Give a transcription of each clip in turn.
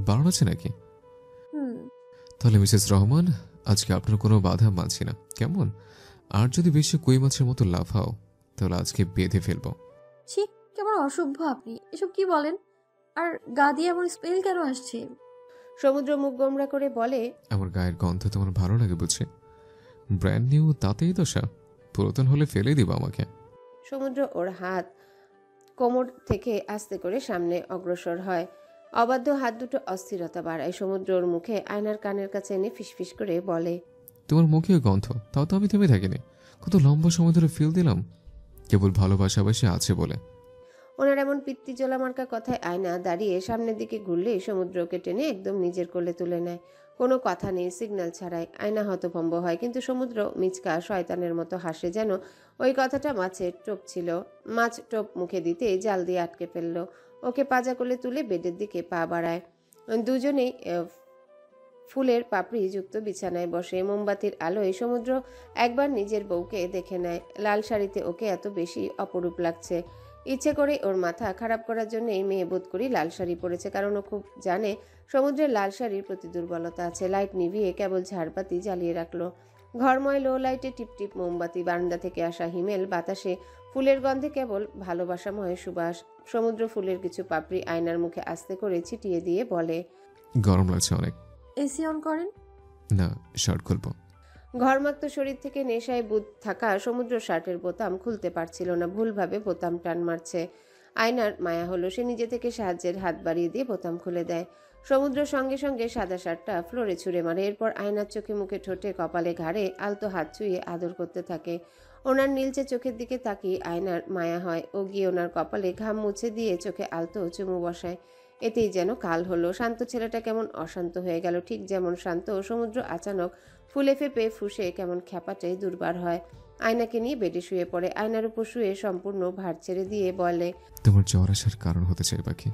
বারণ আছে নাকি? হুম। তাহলে মিসেস রহমান, আজকে আপনার কোনো বাধা মানছি না, কেমন? আর যদি বেশি কই মাছের মতো লাফাও তাহলে আজকে বেঁধে ফেলবো। ছি, কেমন অসভ্য আপনি, এসব কি বলেন? আর গা দিয়ে এমন স্মেল কেন আসছে? সমুদ্র মুখ গোমরা করে বলে, আমার গায়ের গন্ধ তোমার ভালো লাগে বুঝি? ব্র্যান্ড নিউ তাতেই দশা, পুরাতন হলে ফেলে দিব আমাকে। সমুদ্র ওর হাত কোমর থেকে আস্তে করে সামনে অগ্রসর হয়। অবাধ্য হাত দুটো অস্থিরতা বাড়ায়। সমুদ্র ওর মুখে আয়নার কানের কাছে এনে ফিসফিস করে বলে, তোমার মুখে গন্ধ, তাও তো আমি থেমে থাকিনি। কত লম্বা সময় ধরে ফিল দিলাম, কেবল ভালোবাসাবাসি আছে বলে। ওনার এমন পিত্তি জোলা মার্কা কথায় আয়না দাঁড়িয়ে সামনের দিকে ঘুরলেই সমুদ্রকে টেনে একদম নিজের কোলে তুলে নেয়। কোনো কথা নেই, সিগন্যাল ছাড়াই। আয়না হতভম্ব হয়, কিন্তু সমুদ্র মিচকা শয়তানের মতো হাসে, যেন ওই কথাটা মাছের টোপ ছিল। মাছ টোপ মুখে দিতে জাল দিয়ে আটকে ফেলল। ওকে পাজা কোলে তুলে বেডের দিকে পা বাড়ায়। দুজনেই ফুলের পাপড়ি যুক্ত বিছানায় বসে। মোমবাতির আলোয় সমুদ্র একবার নিজের বউকে দেখে নেয়। লাল শাড়িতে ওকে এত বেশি অপরূপ লাগছে। ইচ্ছে করে ওর মাথা খারাপ করার জন্য এই মেয়ে বোধ করি লাল শাড়ি পরেছে, কারণ ও খুব জানে সমুদ্রের লাল শাড়ির প্রতি দুর্বলতা আছে। লাইট নিভিয়ে কেবল ঝাড়বাতি জ্বালিয়ে রাখলো। ঘরময় লো লাইটে টিপটিপ মোমবাতি, বারান্দা থেকে আসা হিমেল বাতাসে, ফুলের গন্ধে কেবল ভালোবাসাময় সুবাস। সমুদ্র ফুলের কিছু পাপড়ি আয়নার মুখে আস্তে করে ছিটিয়ে দিয়ে বলে, গরম লাগছে অনেক। এসি অন করেন। না, শার্ট খুলবো। ঘরমাক্ত শরীর থেকে নেশায় বুঁদ থাকা সমুদ্র শার্টের বোতাম খুলতে পারছিল না, ভুলভাবে বোতাম টান মারছে। আয়নার মায়া হলো, সে নিজে থেকে সাহায্যের হাত বাড়িয়ে দিয়ে বোতাম খুলে দেয়। সমুদ্র সঙ্গে সঙ্গে সাদা শার্টটা ফ্লোরে ছুঁড়ে মারে। এরপর আয়নার চোখে মুখে ঠোঁটে কপালে ঘাড়ে আলতো হাত ছুঁয়ে আদর করতে থাকে। ওনার নীলচে চোখের দিকে তাকিয়ে আয়নার মায়া হয়। ও গিয়ে ওনার কপালে ঘাম মুছে দিয়ে চোখে আলতো চুমু বসায়। এতেই যেন কাল হলো। শান্ত ছেলেটা কেমন অশান্ত হয়ে গেল। ঠিক যেমন শান্ত সমুদ্র আচানক ফুলে ফেপে ফুসে কেমন খ্যাপাটে দুর্বার হয়। আয়নাকে নিয়ে বেডে শুয়ে পড়ে। আয়নার উপর শুয়ে সম্পূর্ণ ভার ছেড়ে দিয়ে বলে, তোমার জ্বর আসার কারণ হতে চাই বাকি।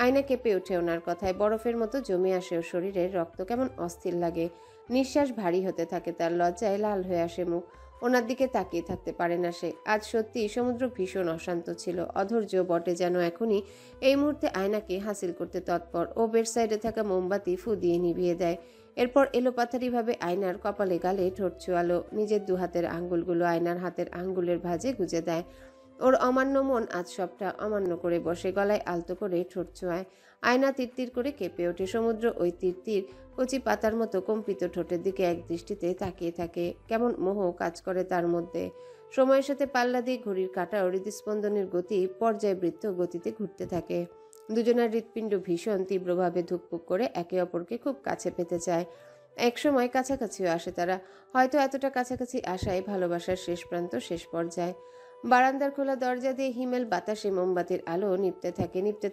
আয়না কেঁপে ওঠে ওনার কথায়। বরফের মতো জমে আসে ওর শরীরের রক্ত, কেমন অস্থির লাগে। নিঃশ্বাস ভারী হতে থাকে তার, লজ্জায় লাল হয়ে আসে মুখ। ওনার দিকে তাকিয়ে থাকতে পারে না সে। আজ সত্যি সমুদ্র ভীষণ অশান্ত ছিল, অধৈর্য বটে, যেন এখনই এই মুহূর্তে আয়নাকে হাসিল করতে তৎপর। ও বেড সাইডে থাকা মোমবাতি ফু দিয়ে নিভিয়ে দেয়। এরপর এলোপাথারিভাবে আয়নার কপালে গালে ঠোঁট ছোঁয়ালো। নিজের দুহাতের আঙ্গুলগুলো আয়নার হাতের আঙ্গুলের ভাঁজে গুজে দেয়। ওর অমান্য মন আজ সবটা অমান্য করে বসে, গলায় আলতো করে ঠোঁট ছোঁয়ায়। আয়না তিরতির করে কেঁপে ওঠে। সমুদ্র ওই তিরতির কচি পাতার মতো কম্পিত ঠোঁটের দিকে এক দৃষ্টিতে তাকিয়ে থাকে। কেমন মোহ কাজ করে তার মধ্যে। সময়ের সাথে পাল্লা দিয়ে ঘড়ির কাঁটা ও হৃদস্পন্দনের গতি পর্যায়বৃত্ত গতিতে ঘুরতে থাকে। দুজনের হৃৎপিণ্ড ভীষণ তীব্রভাবে ধুকপুক করে একে অপরকে খুব কাছে পেতে চায়। একসময় কাছাকাছিও আসে তারা, হয়তো এতটা কাছাকাছি আসায় ভালোবাসার শেষ প্রান্ত, শেষ পর্যায়ে। বারান্দার খোলা দরজা দিয়ে হিমেল বাতাসে মোমবাতির আলো নিপতে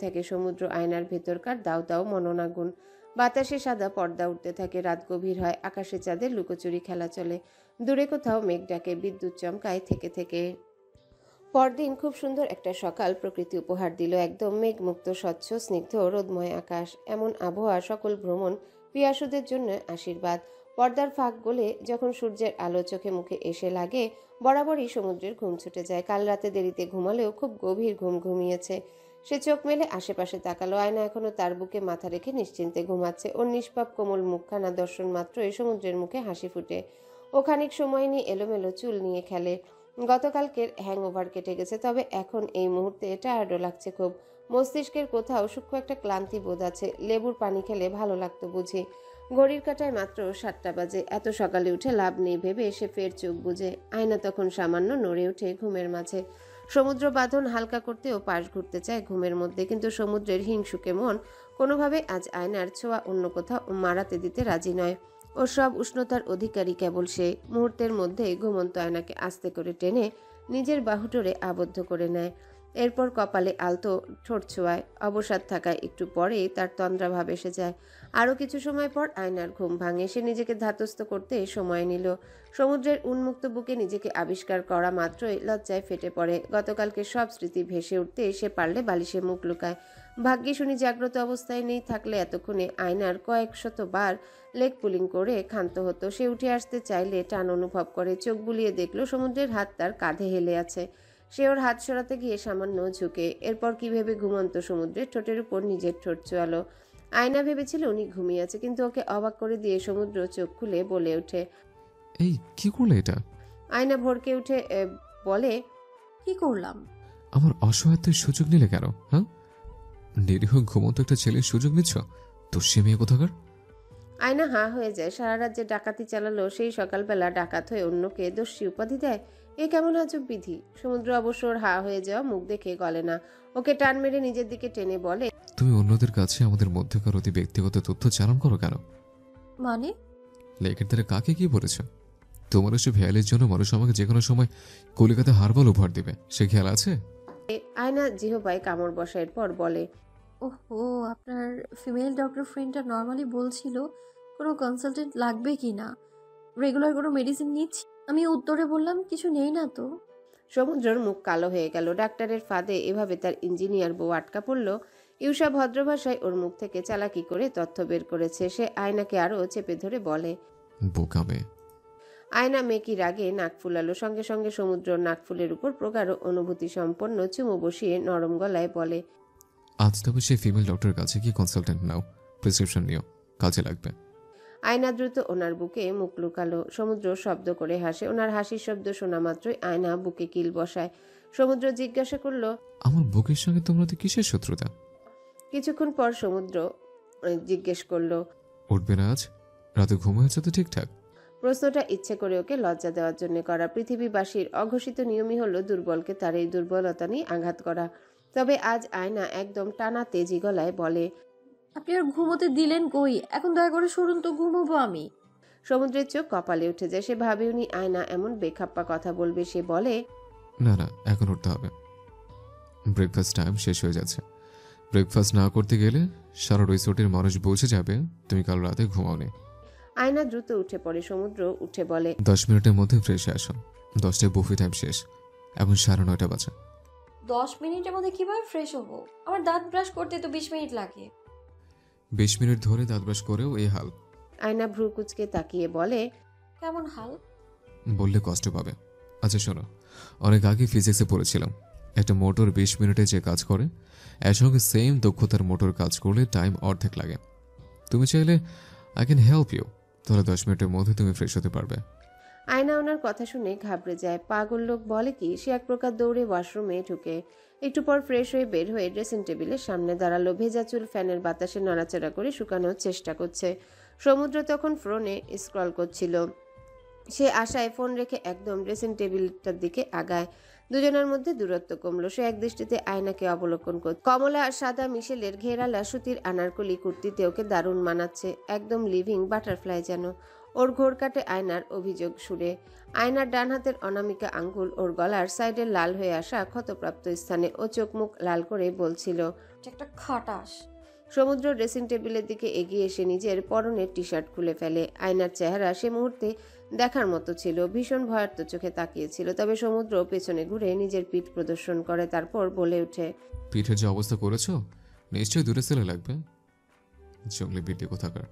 থাকে সমুদ্র আয়নার ভেতরকার দাও দাও মননাগুন। বাতাসে সাদা পর্দা উঠতে থাকে। রাত গভীর হয়, আকাশে চাঁদের লুকোচুরি খেলা চলে। দূরে কোথাও মেঘ ডাকে, বিদ্যুৎ চমকায় থেকে থেকে। পরদিন খুব সুন্দর একটা সকাল প্রকৃতি উপহার দিল। একদম মেঘমুক্ত, স্বচ্ছ, স্নিগ্ধ, রোদময় আকাশ। এমন আবহাওয়া সকল ভ্রমণ পিয়াসুদের জন্য আশীর্বাদ। পর্দার ফাঁক গলে যখন সূর্যের আলো চোখে মুখে এসে লাগে, বরাবরই সমুদ্রের ঘুম ছুটে যায়। কাল রাতে দেরিতে ঘুমালেও খুব গভীর ঘুম ঘুমিয়েছে সে। চোখ মেলে আশেপাশে তাকালো। আয়না এখনো তার বুকে মাথা রেখে নিশ্চিন্তে ঘুমাচ্ছে। ওর নিষ্পাপ কোমল মুখখানা দর্শন মাত্রই সমুদ্রের মুখে হাসি ফুটে। ও খানিক সময় নিয়ে এলোমেলো চুল নিয়ে খেলে। গতকালকের হ্যাংওভার কেটে গেছে, তবে এখন এই মুহূর্তে টায়ার্ডও লাগছে খুব। মস্তিষ্কের কোথাও সূক্ষ্ম একটা ক্লান্তি বোধ আছে। লেবুর পানি খেলে ভালো লাগতো বুঝি। ঘড়ির কাঁটায় মাত্র 7টা বাজে। এত সকালে উঠে লাভ নেই ভেবে সে ফের চোখ বুজে। আয়না তখন সামান্য নড়ে ওঠে ঘুমের মাঝে। সমুদ্র বাঁধন হালকা করতেও পাশ ঘুরতে চায় ঘুমের মধ্যে, কিন্তু সমুদ্রের হিংসুকে মন কোনোভাবে আজ আয়নার ছোঁয়া অন্য কোথাও মারাতে দিতে রাজি নয়। ওর সব উষ্ণতার অধিকারী কেবল সে। মুহূর্তের মধ্যে ঘুমন্ত আয়নাকে আস্তে করে টেনে নিজের বাহুডোরে আবদ্ধ করে নেয়। এরপর কপালে আলতো ঠোঁট ছোঁয়ায়। অবসাদ থাকায় একটু পরেই তার তন্দ্রাভাব এসে যায়। আরও কিছু সময় পর আয়নার ঘুম ভাঙে। সে নিজেকে ধাতস্থ করতে সময় নিল। সমুদ্রের উন্মুক্ত বুকে নিজেকে আবিষ্কার করা মাত্রই লজ্জায় ফেটে পড়ে। গতকালকে সব স্মৃতি ভেসে উঠতে সে পারলে বালিশে মুখ লুকায়। ভাগ্যিস উনি জাগ্রত অবস্থায় নেই, থাকলে এতক্ষণে আয়নার কয়েক শতবার লেগ পুলিং করে ক্ষান্ত হতো। সে উঠে আসতে চাইলে টান অনুভব করে। চোখ বুলিয়ে দেখল সমুদ্রের হাত তার কাঁধে হেলে আছে। সে ওর হাত সরাতে গিয়ে সামান্য ঝুঁকে। এরপর কি ভেবে ঘুমন্ত সমুদ্রের ঠোঁটের উপর নিজের ঠোঁট চোয়ালো। আয়না ভেবেছিল উনি ঘুমিয়ে আছে, কিন্তু ওকে অবাক করে দিয়ে সমুদ্র চোখ খুলে বলে ওঠে। এই কি করলে এটা? আয়না ভরকে উঠে বলে, কি করলাম? আমার অসহায়ত্বের সুযোগ নিলে কেন? হ্যাঁ, নিরীহ ঘুমন্ত একটা ছেলের সুযোগ নিচ্ছ? তো সে মেয়ে কোথাকার? আয়না হাঁ হয়ে যায়। সারা রাত যে ডাকাতি চালালো, সেই সকালবেলা ডাকাত হয়ে অন্যকে দোষী উপাধি দেয়, এ কেমন আজব বিধি। সমুদ্র অবশ্য ওর হাঁ হয়ে যাওয়া মুখ দেখে গলে না। ওকে টান মেরে নিজের দিকে টেনে বলে, তুমি অন্যদের কাছে আমাদের মধ্যকার অতি ব্যক্তিগত তথ্য চালান করো কেন? মানে? লেকের ধারে কাকে কি বলেছ? তোমার এসব হেয়ালের জন্য মানুষ আমাকে যে কোনো সময় কলিকাতা হারবাল উপহার দিবে, সে খেয়াল আছে? আয়না জিহবায় কামড় বসায়ের পর বলে, ওহো, আপনার ফিমেল ডক্টর ফ্রেন্ডটা নর্মালি বলছিল কোনো কনসালটেন্ট লাগবে কি না, রেগুলার কোনো মেডিসিন নিচ্ছি। আমি উত্তরে বললাম কিছু নেই না তো। সমুদ্রর মুখ কালো হয়ে গেল। ডাক্তারের ফাঁদে এভাবে তার ইঞ্জিনিয়ার বউ আটকা পড়ল। ইউসা ভদ্র ভাষায় ওর মুখ থেকে চালাকি করে তথ্য বের করেছে। সে আয়নাকে আরো চেপে ধরে বলে, বোকা মেয়ে। আয়না মেকি রাগে নাক ফুলালো। সঙ্গে সঙ্গে সমুদ্র নাকফুলের উপর প্রগাঢ় অনুভূতি সম্পন্ন চুমু বসিয়ে নরম গলায় বলে, আজ তবে সেই ফিমেল ডক্টরের কাছে গিয়ে কনসালটেন্ট নাও, প্রেসক্রিপশন নিও, কাজে লাগবে। আয়না দ্রুত ওনার বুকে মুখ লুকালো। সমুদ্র শব্দ করে হাসে। ওনার হাসির শব্দ শোনা মাত্রই আয়না বুকে কিল বসায়। সমুদ্র জিজ্ঞাসা করলো, আমার বুকের সঙ্গে তোমরা তো কিসের শত্রুতা? কিছুক্ষণ পর সমুদ্র জিজ্ঞেস করলো, উঠবে না আজ? রাতে ঘুম হয়েছে তো ঠিকঠাক? প্রশ্নটা ইচ্ছে করে ওকে লজ্জা দেওয়ার জন্য করা। পৃথিবীবাসীর অঘোষিত নিয়মই হলো দুর্বলকে তার এই দুর্বলতা নিয়ে আঘাত করা। তবে আজ আয়না একদম টানা তেজি গলায় বলে, আপনি আর ঘুমোতে দিলেন কই? এখন দয়া করে সরুন তো, ঘুমোবো আমি। সমুদ্রের চোখ কপালে উঠে যায়। সে ভাবেওনি আয়না এমন বেখাপ্পা কথা বলবে। সে বলে, না না, এখন উঠতে হবে। ব্রেকফাস্ট টাইম শেষ হয়ে যাচ্ছে। ব্রেকফাস্ট না করতে গেলে সারা রিসোর্টের মানুষ বুঝে যাবে তুমি কাল রাতে ঘুমাওনি। আয়না দ্রুত উঠে পড়ে। সমুদ্র উঠে বলে, 10 মিনিটের মধ্যে ফ্রেশ আসো। 10টায় বুফে টাইম শেষ, এখন 9:30 বাজে। 10 মিনিটের মধ্যে কিভাবে ফ্রেশ হবো? আমার দাঁত ব্রাশ করতে তো 20 মিনিট লাগে। 20 মিনিট ধরে দাঁত ব্রাশ করেও এই হাল? আয়না ভ্রু কুচকে তাকিয়ে বলে, কেমন হাল? বললে কষ্ট পাবে। আচ্ছা শোনো, অনেক আগে ফিজিক্সে পড়েছিলাম, একটা মোটর 20 মিনিটে যে কাজ করে, এর সঙ্গে সেম দক্ষতার মোটর কাজ করলে টাইম অর্ধেক লাগে। তুমি চাইলে আই ক্যান হেল্প ইউ, তাহলে 10 মিনিটের মধ্যে তুমি ফ্রেশ হতে পারবে। আয়না ওনার কথা শুনে ঘাবড়ে যায়। পাগল লোক বলে কি? সে এক প্রকার দৌড়ে ওয়াশরুমে ঢুকে একটু পর ফ্রেশ হয়ে বের হয়ে ড্রেসিং টেবিলের সামনে দাঁড়ালো। ভেজা চুল ফ্যানের বাতাসে নাড়াচাড়া করে শুকানোর চেষ্টা করছে। সমুদ্র তখন ফোনে স্ক্রল করছিল। সে আশায় ফোন রেখে একদম ড্রেসিং টেবিলটার দিকে আগায়। দুজনের মধ্যে দূরত্ব কমলো। সে এক দৃষ্টিতে আয়নাকে অবলোকন করত। কমলা সাদা মিশেলের ঘেরালা সুতির আনারকলি কুর্তিতে ওকে দারুণ মানাচ্ছে, একদম লিভিং বাটারফ্লাই যেন। ওর ঘোর কাটে আয়নার অভিযোগ সুরে। আয়নার ডান হাতের অনামিকা আঙ্গুল ওর গলার সাইডে লাল হয়ে আসা ক্ষতপ্রাপ্ত স্থানে। ও চোখ মুখ লাল করে বলছিল, এটা একটা খাটাস। সমুদ্র ড্রেসিং টেবিলের দিকে এগিয়ে এসে নিজের পরনের টি শার্ট খুলে ফেলে। আয়নার চেহারা সে মুহূর্তে দেখার মতো ছিল। ভীষণ ভয়ার্ত চোখে তাকিয়েছিল। তবে সমুদ্র পেছনে ঘুরে নিজের পিঠ প্রদর্শন করে, তারপর বলে ওঠে, পিঠের যে অবস্থা করেছো, নিশ্চয়ই দূরে সেলে লাগবে, জঙ্গলি বিদ্যে কোথাকার।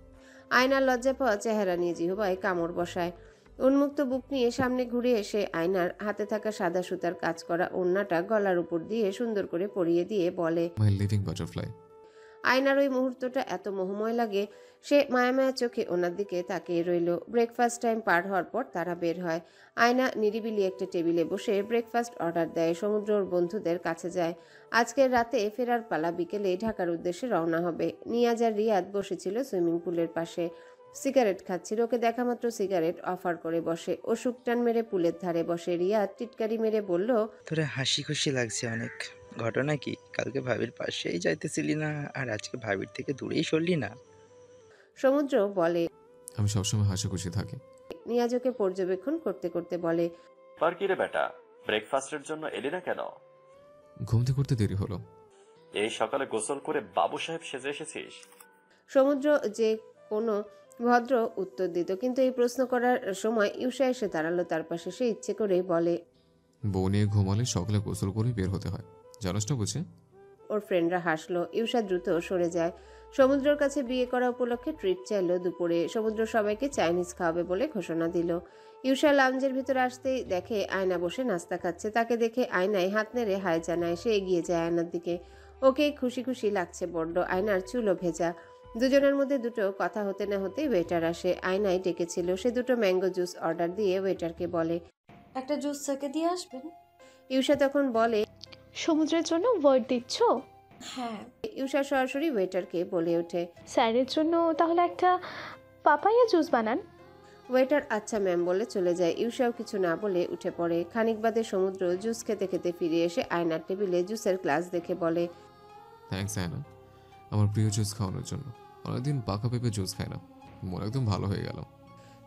আয়নার লজ্জা পাওয়া চেহারা নিয়ে জিহবায় কামড় বসায়। উন্মুক্ত বুক নিয়ে সামনে ঘুরে এসে আয়নার হাতে থাকা সাদা সুতার কাজ করা ওড়নাটা গলার উপর দিয়ে সুন্দর করে পরিয়ে দিয়ে বলে, মাই লিভিং বাটারফ্লাই। আয়নার ওই মুহূর্তটা এত মোহময় লাগে, সে মায়া মায়া চোখে ওনার দিকে তাকিয়ে রইল। ব্রেকফাস্ট টাইম পার হওয়ার পর তারা বের হয়। আয়না নিরিবিলি একটা টেবিলে বসে ব্রেকফাস্ট অর্ডার দেয়। সমুদ্র ওর বন্ধুদের কাছে যায়। আজকের রাতে ফেরার পালা, বিকেলে ঢাকার উদ্দেশ্যে রওনা হবে। নিয়াজ আর রিয়াদ বসেছিল সুইমিং পুলের পাশে, সিগারেট খাচ্ছিল। ওকে দেখা মাত্র সিগারেট অফার করে বসে। ও শুকটান মেরে পুলের ধারে বসে। রিয়াদ টিটকারি মেরে বলল, তোরে হাসি খুশি লাগছে অনেক। ঘটনা কি, কালকে ভাবির পাশেই যাইতেছিলি না, আর আজকে ভাবির থেকে দূরেই সরলি না? সমুদ্র বলে। আমি সবসময় হাসি খুশি থাকি। নিয়াজ ওকে পর্যবেক্ষণ করতে করতে বলে, পার কি রে বেটা, ব্রেকফাস্টের জন্য এলি না কেন? ঘুমতে করতে দেরি হলো। এই সকালে গোসল করে বাবু সাহেব সেজে এসেছিস? সমুদ্র যে কোনো ভদ্র উত্তর দিত, কিন্তু এই প্রশ্ন করার সময় ইউসা এসে দাঁড়ালো তার পাশে। সে ইচ্ছে করেই বলে, বউ নিয়ে ঘুমালে সকালে গোসল করে বের হতে হয়, জানোস না বুঝে? ওর ফ্রেন্ডরা হাসলো। ইউষা দ্রুত সরে যায়। সমুদ্রের কাছে বিয়ে করা উপলক্ষে ট্রিট চাইলো দুপুরে। সমুদ্র সবাইকে চাইনিজ খাওয়াবে বলে ঘোষণা দিল। ইউষা লাউঞ্জের ভিতরে আসতেই দেখে আয়না বসে নাস্তা খাচ্ছে। তাকে দেখে আয়নায় হাত নেড়ে হাই জানায়। সে এগিয়ে যায় আয়নার দিকে। ওকে খুশি খুশি লাগছে বড্ড। আয়নার চুলও ভেজা। দুজনের মধ্যে দুটো কথা হতে না হতেই ওয়েটার আসে। আয়নায় ডেকেছিল। সে দুটো ম্যাঙ্গো জুস অর্ডার দিয়ে ওয়েটারকে বলে। একটা জুস স্যারকে দিয়ে আসবেন। ইউষা তখন বলে, সমুদ্রের জন্য ওয়ার্ড দিচ্ছ? হ্যাঁ। ইউষা সরাসরি ওয়েটারকে বলে ওঠে। স্যারের জন্য তাহলে একটা পাপায়া জুস বানান। ওয়েটার আচ্ছা ম্যাম বলে চলে যায়। ইউষাও কিছু না বলে উঠে পড়ে। খানিক বাদে সমুদ্র জুস খেতে খেতে ফিরে এসে আয়নার টেবিলে জুসের গ্লাস দেখে বলে, থ্যাঙ্কস আয়না, আমার প্রিয় জুস খাওয়ানোর জন্য। অনেকদিন পাকা পেঁপে জুস খাই না, মন একদম ভালো হয়ে গেল।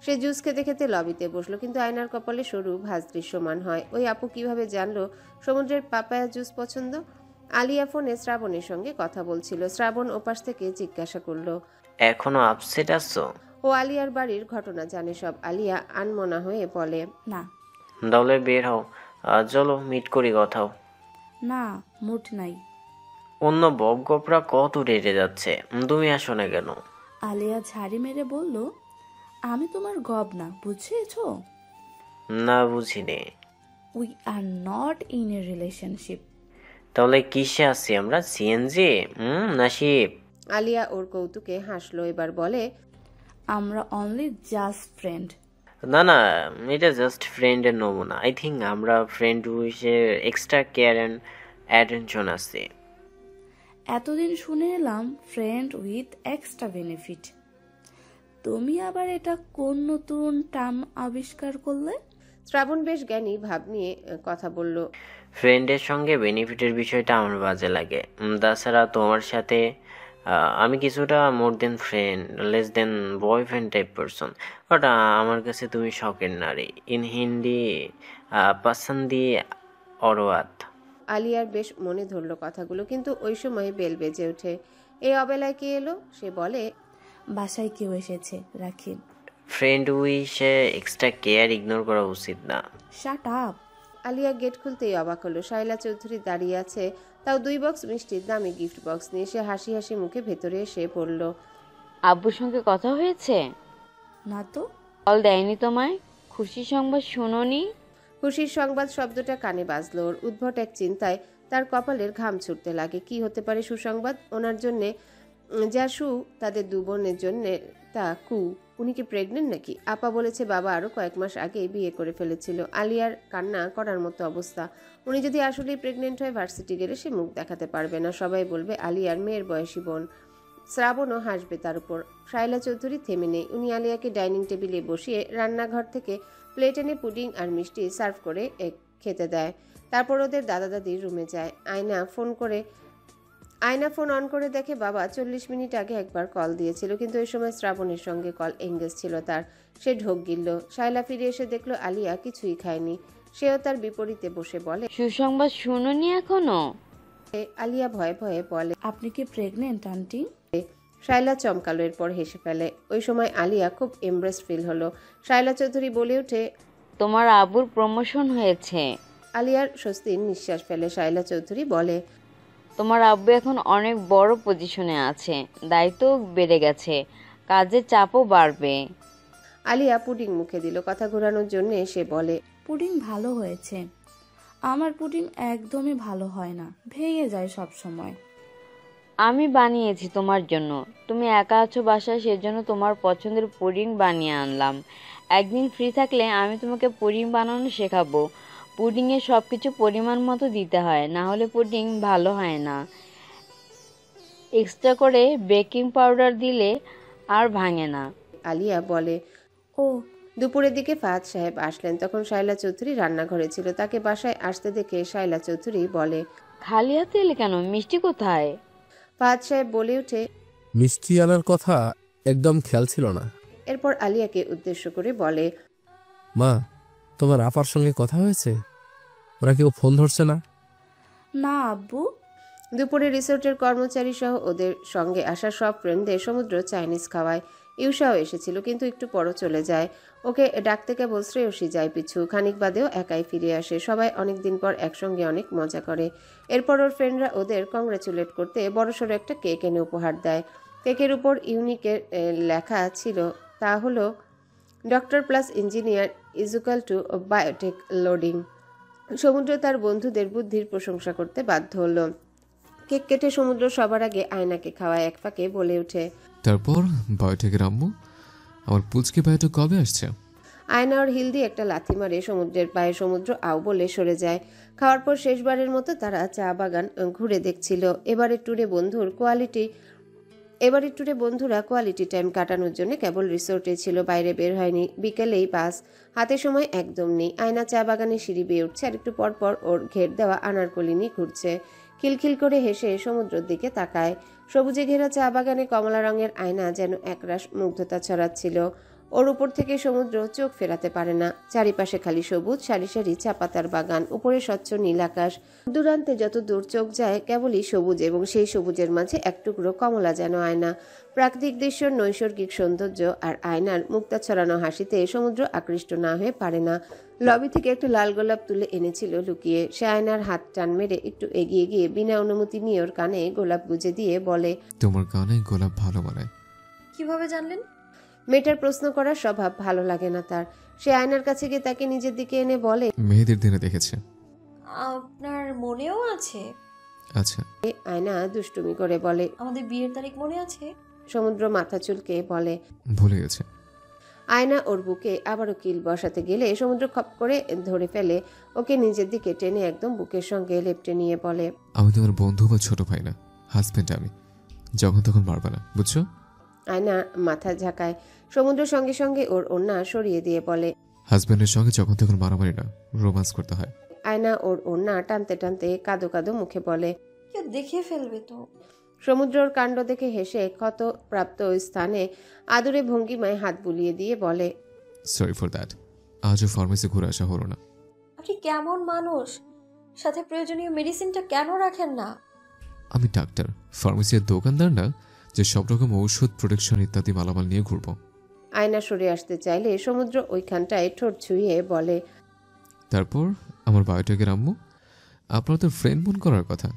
সে জুস খেতে খেতে লবিতে বসলো, কিন্তু আয়নার কপালে সরু ভাঁজ দৃশ্যমান হয়। ওই আপু কিভাবে জানলো সমুদ্রের পাপায়া জুস পছন্দ? আলিয়া ফোনে শ্রাবণের সঙ্গে কথা বলছিল। শ্রাবণ ওপাশ থেকে জিজ্ঞাসা করলো, এখনো আপসেট আছো? ও আলিয়ার বাড়ির ঘটনা জানে সব। আলিয়া আনমনা হয়ে বলে, না দলে বের হও, চলো মিট করি কথাও। না, মুড নাই। অন্য বকগপরা কত রেটে যাচ্ছে, তুমি আসো না কেন? আলিয়া ঝাড়ি মেরে বলল, আমি তোমার গব না, বুঝেছো? না বুঝিনি। We are not in a relationship. তাহলে কিসে আছি আমরা, সিএনজি না শিপ? আলিয়া ওর কৌতুকে হাসলো। এবার বলে, আমরা অনলি জাস্ট ফ্রেন্ড। না না, এটা জাস্ট ফ্রেন্ডের নমুনা। আই থিঙ্ক আমরা friend wise extra care and attention আছে। এতদিন শুনে এলাম ফ্রেন্ড উইথ এক্সট্রা বেনিফিট। তুমি আবার এটা কোন নতুন টার্ম আবিষ্কার করলে? শ্রাবণ বেশ জ্ঞানী ভাব নিয়ে কথা বলল। ফ্রেন্ডের সঙ্গে বেনিফিটের বিষয়টা আমার বাজে লাগে। তাছাড়া তোমার সাথে আমি কিছুটা more than friend, less than boyfriend type person. But আমার কাছে তুমি শখের নারী। ইন হিন্দি পছন্দি অরওয়াত। আলিয়ার বেশ মনে ধরলো কথাগুলো, কিন্তু ওই সময় বেল বেজে ওঠে। এই অবেলায় কে এলো? সে বলে, বাসায় কেউ এসেছে, রাখি। Friend wise extra care ignore করা উচিত না। Shut up. আলিয়া গেট খুলতেই অবাক হলো। শাইলা চৌধুরী দাঁড়িয়ে আছে, তাও 2 বক্স মিষ্টির দামি গিফট বক্স নিয়ে। সে হাসি হাসি মুখে ভেতরে এসে পড়ল। আব্বুর সঙ্গে কথা হয়েছে? না তো। কল দেয়নি তোমায়? খুশি সংবাদ শোনোনি? খুশির সংবাদ শব্দটা কানে বাজলো। ওর উদ্ভট এক চিন্তায় তার কপালের ঘাম ছুটতে লাগে। কি হতে পারে সুসংবাদ? ওনার জন্যে যা সু, তাদের 2 বোনের জন্যে তা কু। উনি কি প্রেগনেন্ট নাকি? আপা বলেছে বাবা আরও কয়েক মাস আগে বিয়ে করে ফেলেছিল। আলিয়ার কান্না করার মতো অবস্থা। উনি যদি আসলেই প্রেগনেন্ট হয়ে ভার্সিটি গেলে সে মুখ দেখাতে পারবে না। সবাই বলবে আলিয়ার মেয়ের বয়সী বোন। শ্রাবণও হাসবে তার উপর। শাইলা চৌধুরী থেমে নেই। উনি আলিয়াকে ডাইনিং টেবিলে বসিয়ে রান্নাঘর থেকে প্লেট এনে পুডিং আর মিষ্টি সার্ভ করে খেতে দেয়। তারপর ওদের দাদা দাদির রুমে যায়। আয়না ফোন অন করে দেখে বাবা 40 মিনিট আগে একবার কল দিয়েছিল, কিন্তু ওই সময় শ্রাবণের সঙ্গে কল এঙ্গেজ ছিল তার। সে ঢোক গিলল। শাইলা ফিরে এসে দেখলো আলিয়া কিছুই খায়নি। সেও তার বিপরীতে বসে বলে, সুসংবাদ শোনোনি এখনো? আলিয়া ভয়ে ভয়ে বলে, আপনি কি প্রেগনেন্ট আন্টি? শাইলা চমকালো, এরপর হেসে ফেলে। ওই সময় আলিয়া খুব এমব্রেস ফিল হলো। শাইলা চৌধুরী বলে ওঠে, তোমার আব্বুর প্রমোশন হয়েছে। আলিয়ার স্বস্তির নিঃশ্বাস ফেলে। শাইলা চৌধুরী বলে, তোমার আব্বু এখন অনেক বড় পজিশনে আছে, দায়িত্ব বেড়ে গেছে, কাজের চাপও বাড়বে। আলিয়া পুডিং মুখে দিল কথা ঘোরানোর জন্য। সে বলে, পুডিং ভালো হয়েছে। আমার পুডিং একদমই ভালো হয় না, ভেঙে যায় সব সময়। আমি বানিয়েছি তোমার জন্য, তুমি একা আছো বাসায়, সেজন্য তোমার পছন্দের পুডিং বানিয়ে আনলাম। একদিন ফ্রি থাকলে আমি তোমাকে পুডিং বানানো শেখাবো। পুডিংয়ে সব কিছু পরিমাণ মতো দিতে হয়, না হলে পুডিং ভালো হয় না। এক্সট্রা করে বেকিং পাউডার দিলে আর ভাঙে না। আলিয়া বলে, ও। দুপুরের দিকে ফাহাদ সাহেব আসলেন। তখন শাইলা চৌধুরী রান্নাঘরে ছিল। তাকে বাসায় আসতে দেখে শাইলা চৌধুরী বলে, খালি হাতে এলে কেন? মিষ্টি কোথায়? ফাহাদ সাহেব বলে ওঠে, মিষ্টি আনার কথা একদম খেয়াল ছিল না। এরপর আলিয়াকে উদ্দেশ্য করে বলে, মা, তোমার আপার সঙ্গে কথা হয়েছে? ওরা কেউ ফোন ধরছে না? না আব্বু। দুপুরে রিসোর্টের কর্মচারী সহ ওদের সঙ্গে আসা সব ফ্রেন্ডদের সমুদ্র চাইনিজ খাওয়ায়। ইউষাও এসেছিল, কিন্তু একটু পরও চলে যায়। ওকে ডাকতে কেবল শ্রেয়সী যায় পিছু। খানিক বাদেও একাই ফিরে আসে। সবাই অনেকদিন পর একসঙ্গে অনেক মজা করে। এরপর ওর ফ্রেন্ডরা ওদের কংগ্রাচুলেট করতে বড়সড় একটা কেক এনে উপহার দেয়। কেকের উপর ইউনিকের লেখা ছিল, তা হলো doctor plus engineer is equal to biotech loading. সমুদ্র তার বন্ধুদের বুদ্ধির প্রশংসা করতে বাধ্য হলো। কেক কেটে সমুদ্র সবার আগে আয়নাকে খাওয়ায়, এক ফাঁকে বলে ওঠে, তারপর বায়োটেকের আম্মু, আমার পুচকে বায়োটেক কবে আসছে? আয়না ওর হিল দিয়ে একটা লাথি মারে সমুদ্রের পায়ে। সমুদ্র আও বলে সরে যায়। খাওয়ার পর শেষবারের মতো তারা চা বাগান ঘুরে দেখছিল। এবারের ট্যুরে বন্ধুরা কোয়ালিটি টাইম কাটানোর জন্য কেবল রিসোর্টে ছিল, বাইরে বের হয়নি। বিকেলেই বাস, হাতে সময় একদম নেই। আয়না চা বাগানে সিঁড়ি বেয়ে উঠছে, আর একটু পর পর ওর ঘের দেওয়া আনারকলি নিয়ে ঘুরছে। খিলখিল করে হেসে সমুদ্রের দিকে তাকায়। সবুজে ঘেরা চা বাগানে কমলা রঙের আয়না যেন একরাশ মুগ্ধতা ছড়াচ্ছিল। ওর উপর থেকে সমুদ্র চোখ ফেরাতে পারে না। চারিপাশে খালি সবুজ, সারি সারি চা পাতার বাগান, উপরে স্বচ্ছ নীল আকাশ। দূরান্তে যত দূর চোখ যায় কেবলই সবুজ, এবং সেই সবুজের মাঝে এক টুকরো কমলা যেন আয়না। প্রাকৃতিক দৃশ্যর নৈসর্গিক সৌন্দর্য আর আয়নার মুক্তা ছড়ানো হাসিতে সমুদ্র আকৃষ্ট না হয়ে পারে না। লবি থেকে একটা লাল গোলাপ তুলে এনেছিল লুকিয়ে। সে আয়নার হাত টান মেরে একটু এগিয়ে গিয়ে বিনা অনুমতি নিয়ে ওর কানে গোলাপ গুজে দিয়ে বলে, তোমার কানে গোলাপ ভালো মানায়। কিভাবে জানলেন? মেয়েটার প্রশ্ন করার স্বভাব ভালো লাগে না তার। সে আয়নার কাছে গিয়ে তাকে নিজের দিকে এনে বলে, মেহেদির দিনে দেখেছে। আপনার মনেও আছে? আচ্ছা। আয়না দুষ্টুমি করে বলে, আমাদের বিয়ের তারিখ মনে আছে? সমুদ্র মাথা চুলকে বলে, ভুলে গেছে। আয়না ওর বুকে আবারও কিল বসাতে গেলে সমুদ্র খপ করে ধরে ফেলে ওকে নিজের দিকে টেনে একদম বুকের সঙ্গে লেপটে নিয়ে বলে, আমি তোমার বন্ধু বা ছোট ভাই না, হাজবেন্ড আমি। যখন তখন মারবা না, বুঝছো? আয়না মাথা ঝাঁকায়। সমুদ্র সঙ্গে সঙ্গে ওর ওড়না সরিয়ে দিয়ে বলে, হাজবেন্ডের সঙ্গে যখন তখন মারামারি না, রোমান্স করতে হয়। আয়না ওর ওড়না টানতে টানতে কাঁদো কাঁদো মুখে বলে, কেউ দেখে ফেলবে তো। সমুদ্রর কাণ্ড দেখে হেসে ক্ষতপ্রাপ্ত স্থানে আদুরে ভঙ্গিমায় হাত বুলিয়ে দিয়ে বলে, সরি ফর দ্যাট। আজও ফার্মেসি ঘুরে আসা হলো না। আপনি কেমন মানুষ? সাথে প্রয়োজনীয় মেডিসিনটা কেন রাখেন না? আমি ডাক্তার, ফার্মেসির দোকানদার না যে সব রকম ঔষধ, প্রোটেকশন ইত্যাদি মালামাল নিয়ে ঘুরবো। আয়না সরে আসতে চাইলে সমুদ্র ওইখানটায় ঠোঁট ছুঁয়ে বলে, তারপর আমার বায়োটেকের আম্মু, আপনার তো ফ্রেন্ড মন করার কথা,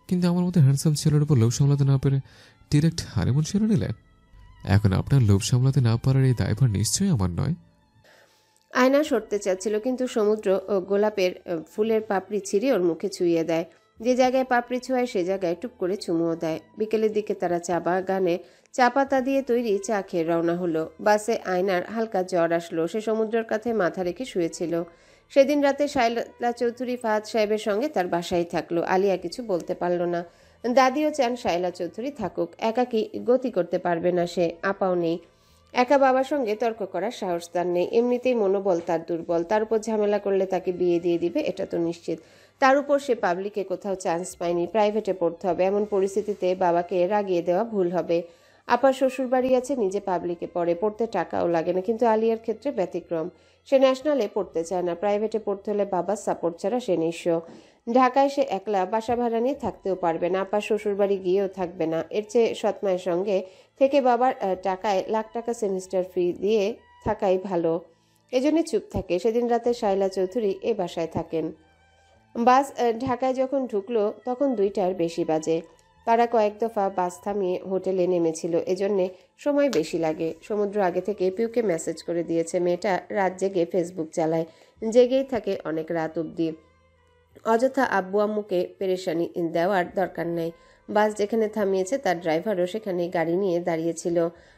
কিন্তু আমার মতো হ্যান্ডসাম ছেলের উপর লোভ সামলাতে না পেরে ডিরেক্ট হানিমুন সেরে নিলে। এখন আপনার লোভ সামলাতে না পারার এই দায়ভার নিশ্চয়ই আমার নয়। আয়না সরতে চাচ্ছিল, কিন্তু সমুদ্র গোলাপের ফুলের পাপড়ি ছিঁড়ে ওর মুখে ছুঁয়ে দেয়। যে জায়গায় পাপড়ি ছোঁয়ায় সে জায়গায় টুক করে চুমুও দেয়। বিকেলের দিকে তারা চা বাগানে চা পাতা দিয়ে তৈরি চা খেয়ে রওনা হলো। বাসে আয়নার হালকা জ্বর আসলো। সে সমুদ্রের কাছে মাথা রেখে শুয়েছিল। সেদিন রাতে শায়লা চৌধুরী ফাহাদ সাহেবের সঙ্গে তার বাসায় থাকলো। আলিয়া কিছু বলতে পারল না। দাদিও চান শায়লা চৌধুরী থাকুক, একাকী গতি করতে পারবে না সে, আপাও নেই। একা বাবার সঙ্গে তর্ক করার সাহস তার নেই। এমনিতেই মনোবল তার দুর্বল, তার উপর ঝামেলা করলে তাকে বিয়ে দিয়ে দিবে এটা তো নিশ্চিত। তার উপর সে পাবলিকে কোথাও চান্স পায়নি, প্রাইভেটে পড়তে হবে। এমন পরিস্থিতিতে বাবাকে রাগিয়ে দেওয়া ভুল হবে। আপার শ্বশুর বাড়ি আছে, নিজে পাবলিকে পড়তে টাকাও লাগে না, কিন্তু আলিয়ার ক্ষেত্রে ব্যতিক্রম। সে ন্যাশনালে পড়তে চায় না, প্রাইভেটে পড়তে হলে বাবার সাপোর্ট ছাড়া সে নিঃস্ব। ঢাকায় সে একলা বাসা ভাড়া নিয়ে থাকতেও পারবে না, আপার শ্বশুর বাড়ি গিয়েও থাকবে না। এর চেয়ে সৎমায়ের সঙ্গে থেকে বাবার টাকায় লাখ টাকা সেমিস্টার ফি দিয়ে থাকাই ভালো। এজন্য চুপ থাকে। সেদিন রাতে শায়লা চৌধুরী এ বাসায় থাকেন। বাস ঢাকায় যখন ঢুকলো তখন 2টার বেশি বাজে। তারা কয়েক দফা বাস থামিয়ে হোটেলে নেমেছিল, এজন্যে সময় বেশি লাগে। সমুদ্র আগে থেকে পিউকে মেসেজ করে দিয়েছে। মেয়েটা রাত জেগে ফেসবুক চালায়, জেগেই থাকে অনেক রাত অবধি। অযথা আব্বু আম্মুকে পেরেশানি দেওয়ার দরকার নেই। বাস যেখানে থামিয়েছে তার ড্রাইভারও সেখানে গাড়ি নিয়ে দাঁড়িয়েছিল।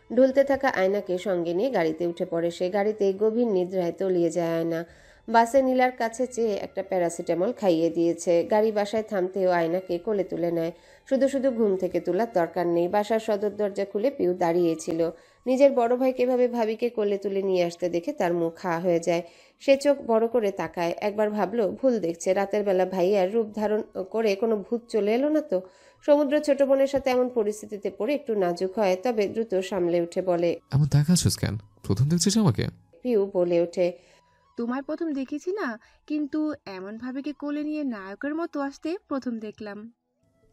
ঢুলতে থাকা আয়নাকে সঙ্গে নিয়ে গাড়িতে উঠে পড়ে সে। গাড়িতে গভীর নিদ্রায় তলিয়ে যায় আয়না। বাসে নীলার কাছে চেয়ে একটা প্যারাসিটামল খাইয়ে দিয়েছে। গাড়ি বাসায় থামতেও আয়নাকে কোলে তুলে নেয়। শুধু শুধু ঘুম থেকে তোলার দরকার নেই। বাসার সদর দরজা খুলে পিউ দাঁড়িয়েছিল। নিজের বড় ভাইকে এভাবে ভাবিকে কোলে তুলে নিয়ে আসতে দেখে তার মুখ হা হয়ে যায়। সে চোখ বড় করে তাকায়। একবার ভাবলো ভুল দেখছে, রাতের বেলা ভাইয়ার রূপ ধারণ করে কোনো ভূত চলে এলো না তো। সমুদ্র ছোট বোনের সাথে এমন পরিস্থিতিতে পড়ে একটু নাজুক হয়, তবে দ্রুত সামলে উঠে বলে, এমন দেখাচ্ছিস কেন? প্রথম দেখছিস আমাকে? পিউ বলে ওঠে, তোমায় প্রথম দেখেছি না, কিন্তু এমন ভাবে কোলে নিয়ে নায়কের মতো আসতে প্রথম দেখলাম।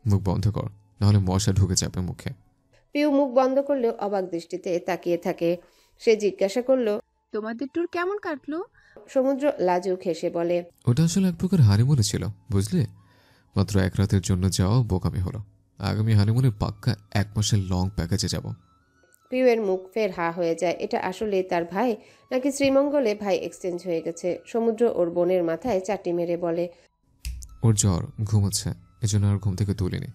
মুখ বন্ধ কর, নাহলে মশা ঢুকে যাবে মুখে। পিউ মুখ বন্ধ করলেও অবাক দৃষ্টিতে তাকিয়ে থাকে। সে জিজ্ঞাসা করলো, তোমাদের ট্যুর কেমন কাটলো? সমুদ্র লাজুক হেসে বলে, ওটা আসলে এক প্রকার হানিমুনে ছিল, বুঝলি? মাত্র এক রাতের জন্য যাওয়া বোকামি হলো। আগামী হানিমুনে পাক্কা 1 মাসের লং প্যাকেজে যাব। পিউয়ের মুখ ফের হা হয়ে যায়। এটা আসলে তার ভাই নাকি শ্রীমঙ্গলে ভাই এক্সচেঞ্জ হয়ে গেছে? সমুদ্র ওর বোনের মাথায় চাটি মেরে বলে, ওর জ্বর, ঘুমাচ্ছে, এজন্য আর ঘুম থেকে তুলিনি।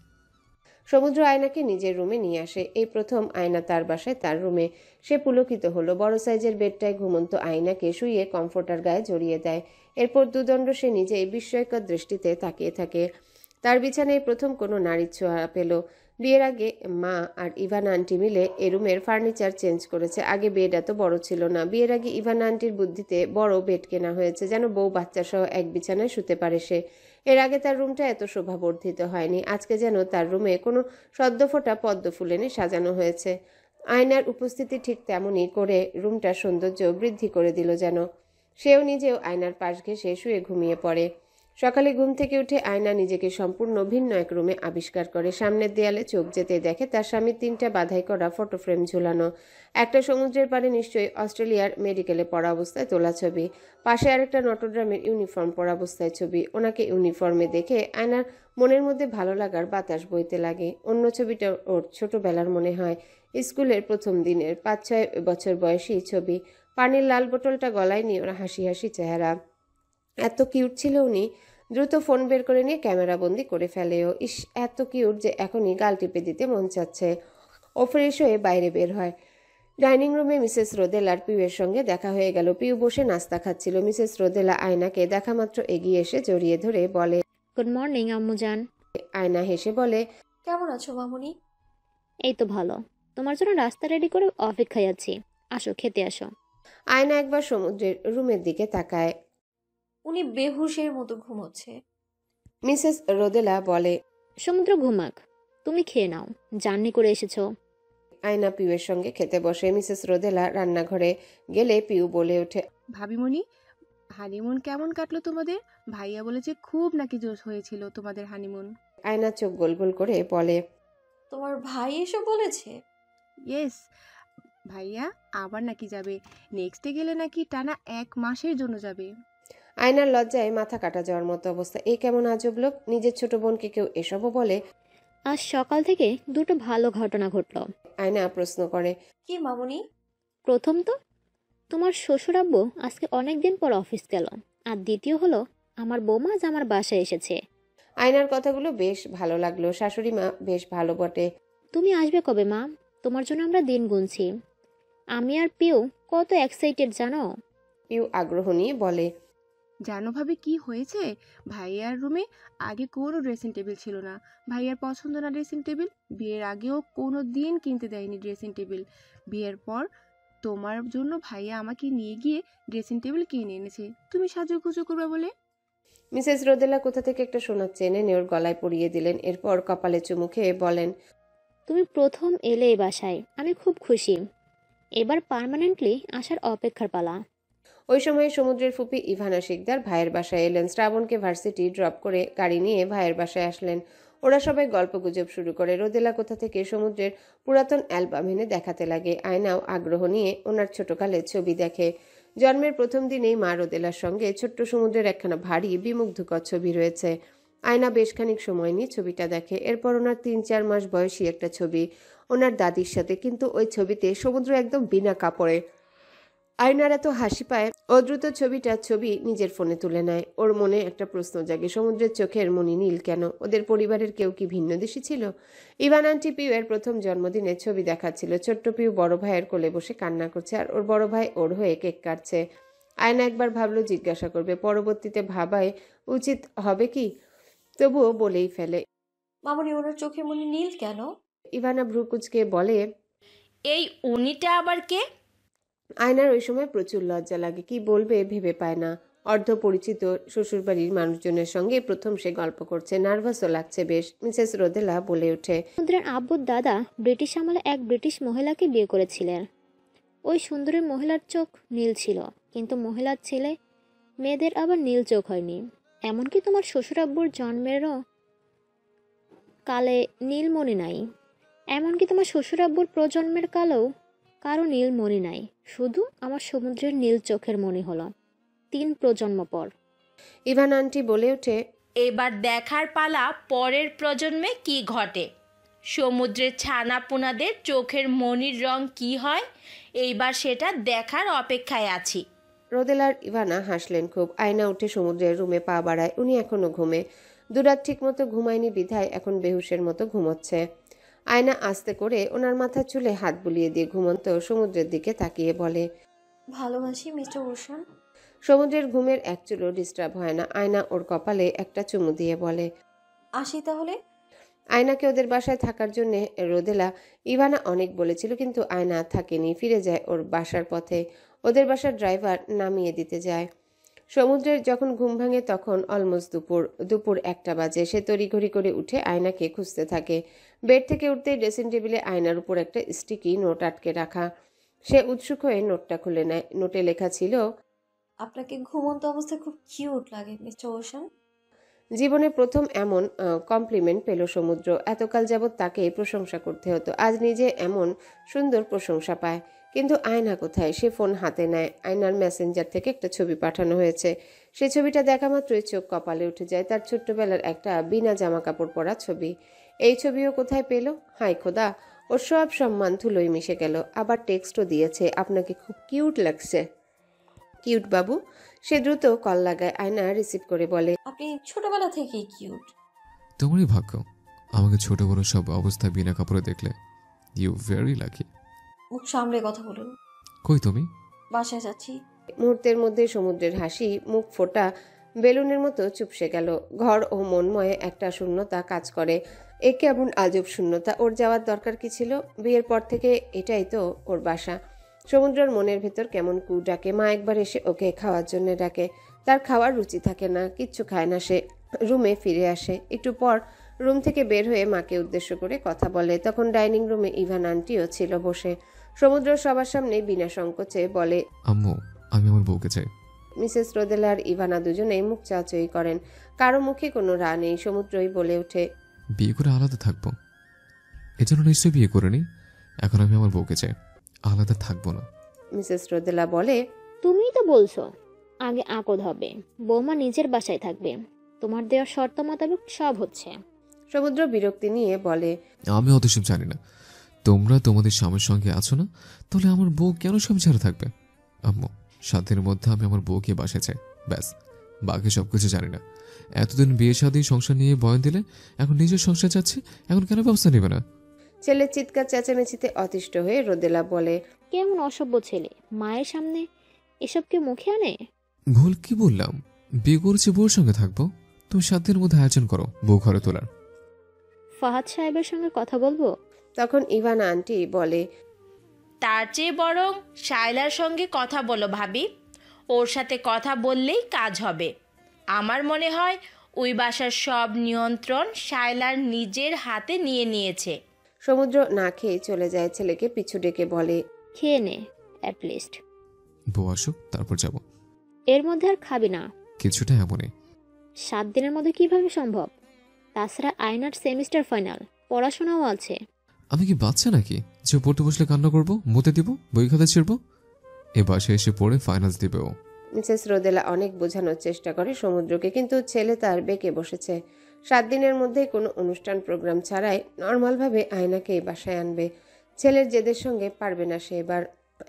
সমুদ্র আয়নাকে নিজের রুমে নিয়ে আসে। এই প্রথম আয়না তার বাসায়, তার রুমে। সে পুলকিত হলো। বড় সাইজের বেডটায় ঘুমন্ত আয়নাকে শুইয়ে কমফোর্টার গায়ে জড়িয়ে দেয়। এরপর দুদণ্ড সে নিজেই বিস্ময়কর দৃষ্টিতে তাকিয়ে থাকে। তার বিছানায় প্রথম কোনো নারীর ছোঁয়া পেল। বিয়ের আগে মা আর ইভান আন্টি মিলে এ রুমের ফার্নিচার চেঞ্জ করেছে। আগে বেড এত বড় ছিল না। বিয়ের আগে ইভান আন্টির বুদ্ধিতে বড় বেড কেনা হয়েছে, যেন বউ বাচ্চা সহ এক বিছানায় শুতে পারে সে। এর আগে তার রুমটা এত শোভাবর্ধিত হয়নি। আজকে যেন তার রুমে কোনো সদ্য ফোটা পদ্ম ফুল এনে সাজানো হয়েছে। আয়নার উপস্থিতি ঠিক তেমনই করে রুমটার সৌন্দর্য বৃদ্ধি করে দিল যেন। সেও নিজেও আয়নার পাশ ঘেঁষে শুয়ে ঘুমিয়ে পড়ে। সকালে ঘুম থেকে উঠে আয়না নিজেকে সম্পূর্ণ ভিন্ন এক রুমে আবিষ্কার করে। সামনের দেয়ালে চোখ যেতে দেখে তার স্বামীর 3টা বাধাই করা ফটো ফ্রেম ঝুলানো। একটা সমুদ্রের পাড়ে, নিশ্চয়ই অস্ট্রেলিয়ার মেডিকেলে পড়া অবস্থায় তোলা ছবি। পাশে আরেকটা নটরডামের ইউনিফর্ম পরা অবস্থায় ছবি। ওনাকে ইউনিফর্মে দেখে আয়নার মনের মধ্যে ভালো লাগার বাতাস বইতে লাগে। অন্য ছবিটা ওর ছোটবেলার মনে হয়, স্কুলের প্রথম দিনের 5-6 বছর বয়সী ছবি। পানির লাল বোতলটা গলায় নিয়ে ওরা হাসি হাসি চেহারা। এত কিউট ছিল উনি। দ্রুত ফোন বের করে নিয়ে ক্যামেরা বন্দি করে ফেলেও। ইস, এত কিউট যে এখনই গাল টিপে দিতে মন চাচ্ছে। ও ফ্রেশ হয়ে বাইরে বের হয়। ডাইনিং রুমে মিসেস রোদেলার পিউয়ের সঙ্গে দেখা হয়ে গেল। পিউ বসে নাস্তা খাচ্ছিল। মিসেস রোদেলা আয়নাকে দেখা মাত্র এগিয়ে এসে জড়িয়ে ধরে বলে, গুড মর্নিং আম্মুজান। আয়না হেসে বলে, কেমন আছো মামুনি? এই তো ভালো, তোমার জন্য রাস্তা রেডি করে অপেক্ষায় আছি, আসো খেতে আসো। আয়না একবার সমুদ্রের রুমের দিকে তাকায়। উনি বেহুশের মতো ঘুমোচ্ছে। মিসেস রোদেলা বলে, সমুদ্র ঘুমাক, তুমি খেয়ে নাও, জার্নি করে এসেছো। আয়না পিউয়ের সঙ্গে খেতে বসে। মিসেস রোদেলা রান্নাঘরে গেলে পিউ বলে ওঠে, ভাবিমণি, হানিমুন কেমন কাটলো তোমাদের? ভাইয়া বলেছে খুব নাকি জোশ হয়েছিল তোমাদের হানিমুন। আয়না চোখ গোল গোল করে বলে, তোমার ভাই এসব বলেছে? ইয়েস, ভাইয়া আবার নাকি যাবে। নেক্সটে গেলে নাকি টানা 1 মাসের জন্য যাবে। আয়নার লজ্জায় মাথা কাটা যাওয়ার মতো অবস্থা। এই কেমন আজব লোক! নিজের ছোট বোনকে কেউ এসবও বলে? আজ সকাল থেকে দুটো ভালো ঘটনা ঘটলো। আয়না প্রশ্ন করে, কি মামুনি? প্রথম তো তোমার শ্বশুর আব্বু আজকে অনেক দিন পর অফিস গেল, আর দ্বিতীয় হলো আমার বৌমা আজ আমার বাসায় এসেছে। আয়নার কথাগুলো বেশ ভালো লাগলো। শাশুড়ি মা বেশ ভালো বটে। তুমি আসবে কবে মা? তোমার জন্য আমরা দিন গুনছি। আমি আর পিউ কত এক্সাইটেড জানো। পিউ আগ্রহ নিয়ে বলে, জানো ভাবে কি হয়েছে? ভাইয়ার রুমে আগে কোনো ড্রেসিং টেবিল ছিল না। ভাইয়ার পছন্দ না ড্রেসিং টেবিল। বিয়ের আগেও কোনো দিন কিনতে দেয়নি ড্রেসিং টেবিল। বিয়ের পর তোমার জন্য ভাইয়া আমাকে নিয়ে গিয়ে ড্রেসিং টেবিল কিনে এনেছে, তুমি সাজুগুজু করবে বলে। মিসেস রোদেলা কোথা থেকে একটা সোনার চেন এনে ওর গলায় পরিয়ে দিলেন। এরপর কপালে চুমু খেয়ে বলেন, তুমি প্রথম এলে এই বাসায়, আমি খুব খুশি। এবার পার্মানেন্টলি আসার অপেক্ষার পালা। ওই সময় সমুদ্রের ফুপি ইভানা শিকদার ভাইয়ের বাসায় এলেন। শ্রাবণকে ভার্সিটি ড্রপ করে গাড়ি নিয়ে ভাইয়ের বাসায় আসলেন। ওরা সবাই গল্পগুজব শুরু করে। রোদেলা কোথা থেকে সমুদ্রের পুরাতন অ্যালবাম এনে দেখাতে লাগে। আয়নাও আগ্রহ নিয়ে ওনার ছোটকালের ছবি দেখে। জন্মের প্রথম দিনেই মা রোদেলার সঙ্গে ছোট্ট সমুদ্রের একখানা ভারী বিমুগ্ধকর ছবি রয়েছে। আয়না বেশ খানিক সময় নিয়ে ছবিটা দেখে। এরপর ওনার 3-4 মাস বয়সী একটা ছবি ওনার দাদির সাথে, কিন্তু ওই ছবিতে সমুদ্র একদম বিনা কাপড়ে। আয়নার এত হাসি পায়, ও দ্রুত ছবি নিজের ফোনে তুলে নেয়। ওর মনে একটা প্রশ্ন জাগে, সমুদ্রের চোখের মনি নীল কেন? ওদের পরিবারের কেউ কি ভিন্ন দেশি ছিল? ইভান আন্টি পিউয়ের প্রথম জন্মদিনে ছবি দেখাচ্ছিল। ছোট্ট পিউ বড় ভাইয়ের কোলে বসে কান্না করছে, আর ওর বড় ভাই ওর হয়ে কেক কাটছে। আয়না একবার ভাবলো জিজ্ঞাসা করবে, পরবর্তীতে ভাবাই উচিত হবে কি, তবুও বলেই ফেলে, মামুনি, ওনার চোখের মনি নীল কেন? ইভানা ভ্রুকুচকে বলে, এই উনিটা আবার কে? আয়নার ওই সময় প্রচুর লজ্জা লাগে, কি বলবে ভেবে পায় না। অর্ধ পরিচিত শ্বশুরবাড়ির মানুষজনের সঙ্গে প্রথম সে গল্প করছে, নার্ভাসও লাগছে বেশ। মিসেস রোদেলা বলে ওঠে, সমুদ্রের আব্বুর দাদা ব্রিটিশ আমলে এক ব্রিটিশ মহিলাকে বিয়ে করেছিলেন। ওই সুন্দরী মহিলার চোখ নীল ছিল, কিন্তু মহিলার ছেলে মেয়েদের আবার নীল চোখ হয়নি। এমনকি তোমার শ্বশুর আব্বুর জন্মেরও কালে নীলমণি নাই। এমনকি তোমার শ্বশুর আব্বুর প্রজন্মের কালেও কারো নীল মণি নাই, শুধু আমার সমুদ্রের নীল চোখের মণি হলো 3 প্রজন্ম পর। ইভান আন্টি বলে ওঠে, এবার দেখার পালা পরের প্রজন্মে কি ঘটে। সমুদ্রের ছানাপোনাদের চোখের মণির রং কি হয়, এইবার সেটা দেখার অপেক্ষায় আছি। রোদেলার ইভানা হাসলেন খুব। আয়না উঠে সমুদ্রের রুমে পা বাড়ায়। উনি এখনো ঘুমে। দুরাত ঠিক মতো ঘুমায়নি বিধায় এখন বেহুশের মতো ঘুমোচ্ছে। আয়না আস্তে করে ওনার মাথার চুলে হাত বুলিয়ে দিয়ে ঘুমন্ত সমুদ্রের দিকে তাকিয়ে বলে, ভালোবাসি মিস্টার ওশান। সমুদ্রের ঘুমের এক চুলও ডিস্টার্ব হয় না। আয়না ওর কপালে একটা চুমু দিয়ে বলে, আসি তাহলে। আয়নাকে ওদের বাসায় থাকার জন্য রোদেলা ইভানা অনেক বলেছিল, কিন্তু আয়না থাকেনি, ফিরে যায় ওর বাসার পথে। ওদের বাসার ড্রাইভার নামিয়ে দিতে যায়। সমুদ্রের যখন ঘুম ভাঙে তখন অলমোস্ট দুপুর 1টা বাজে। সে তড়িঘড়ি করে উঠে আয়নাকে খুঁজতে থাকে। বেড থেকে উঠতেই ড্রেসিং টেবিলে আয়নার উপর একটা স্টিকি নোট আটকে রাখা। সে উৎসুক হয়ে নোটটা খুলে নেয়। নোটে লেখা ছিল, আপনাকে ঘুমন্ত অবস্থায় খুব কিউট লাগে মিস্টার ওশান। জীবনে প্রথম এমন কমপ্লিমেন্ট পেল সমুদ্র। এতকাল যাবৎ তাকে প্রশংসা করতে হতো, আজ নিজে এমন সুন্দর প্রশংসা পায়। কিন্তু আয়না কোথায়? সে ফোন হাতে নেয়। আয়নার মেসেঞ্জার থেকে একটা ছবি পাঠানো হয়েছে। সেই ছবিটা দেখা মাত্রই চোখ কপালে উঠে যায়। তার ছোট্টবেলার একটা বিনা জামা কাপড় পরা ছবি। এই ছবিও কোথায় পেল? হায় খোদা, ওর সব সম্মান ধুলোয় মিশে গেল। আবার টেক্সটও দিয়েছে, আপনাকে খুব কিউট লাগছে। কিউট বাবু। সে দ্রুত কল লাগায়। আয়না রিসিভ করে বলে, আপনি ছোটবেলা থেকেই কিউট। তোমারই ভাগ্য আমাকে ছোট বড় সব অবস্থায় বিনা কাপড়ে দেখলে। You very lucky. মুখ সামলে কথা বলুন। কই তুমি? বাসায় যাচ্ছি। মুহূর্তের মধ্যে সমুদ্রের হাসি মুখ ফোটা বেলুনের মতো চুপসে গেল। ঘর ও মনময়ে একটা শূন্যতা কাজ করে। এ কেমন আজব শূন্যতা? ওর যাওয়ার দরকার কি ছিল? বিয়ের পর থেকে এটাই তো ওর বাসা। সমুদ্রের মনের ভেতর কেমন কু ডাকে। মা একবার এসে ওকে খাওয়ার জন্য ডাকে। তার খাওয়ার রুচি থাকে না, কিচ্ছু খায় না সে। রুমে ফিরে আসে। একটু পর রুম থেকে বের হয়ে মাকে উদ্দেশ্য করে কথা বলে। তখন ডাইনিং রুমে ইভান আন্টিও ছিল বসে। সমুদ্র সবার সামনে বিনা সংকোচে বলে, আম্মু আমি আমার বউকে চাই। মিসেস রোদেলা আর ইভানা দুজনেই মুখ চাচই করেন। কারো মুখে কোনো রা নেই। সমুদ্রই বলে ওঠে, বিয়ে করে আলাদা থাকবো। এজন্য নিশ্চয়ই বিয়ে করে নি। এখন আমি আমার বউকে চাই, আলাদা থাকবো না। মিসেস রোদেলা বলে, তুমিই তো বলছো আগে আকদ হবে, বৌমা নিজের বাসায় থাকবে, তোমার দেওয়ার শর্ত মোতাবেক সব হচ্ছে। সমুদ্র বিরক্তি নিয়ে বলে, আমি অত সব জানি না। তোমরা তোমাদের স্বামীর সঙ্গে আছো না, তাহলে আমার বউ কেন স্বামী ছাড়া থাকবে? আম্মু 7 দিনের মধ্যে আমি আমার বউকে বাসায় চাই, ব্যাস। বাকি সবকিছু জানি না। এতদিন বিয়ে শাদী সংসার নিয়ে বয়ান দিলে, এখন নিজের সংসার যাচ্ছে, এখন কেন ব্যবস্থা নেবে না? ছেলের চিৎকার চেঁচামেচিতে অতিষ্ঠ হয়ে রোদেলা বলে, কেমন অসভ্য ছেলে, মায়ের সামনে এসবকে মুখে আনে। ভুল কি বললাম? বিয়ে করেছি, বউর সঙ্গে থাকবো। তুমি 7 দিনের মধ্যে আয়োজন করো বউ ঘরে তোলার। ফাহাদ সাহেবের সঙ্গে কথা বলবো। তখন ইভানা আন্টি বলে, তার চেয়ে বরং শায়লার সঙ্গে কথা বলো ভাবি। ওর সাথে কথা বললেই কাজ হবে। আমার মনে হয় ওই বাসার সব নিয়ন্ত্রণ শায়লার নিজের হাতে নিয়ে নিয়েছে। সমুদ্র না খেয়ে চলে যায়। ছেলেকে পিছু ডেকে বলে, খেয়ে নে অ্যাটলিস্ট। বউ আসুক তারপর যাব। এর মধ্যে আর খাবি না? কিছুটা এমনই। 7 দিনের মধ্যে কিভাবে সম্ভব? তাছাড়া আয়নার সেমিস্টার ফাইনাল, পড়াশোনাও আছে। আমি কি বাচ্চা নাকি যে পড়তে বসলে কান্না করবো, মুতে দিব, বই খাতা ছিড়বো? এ বাসায় এসে পড়ে ফাইনালস দিবে ও। মিসেস রোদেলা অনেক বোঝানোর চেষ্টা করে সমুদ্রকে, কিন্তু ছেলে তার বেঁকে বসেছে। 7 দিনের মধ্যে কোনো অনুষ্ঠান প্রোগ্রাম ছাড়াই নর্মালভাবে আয়নাকে এই বাসায় আনবে। ছেলের জেদের সঙ্গে পারবে না সে এবার।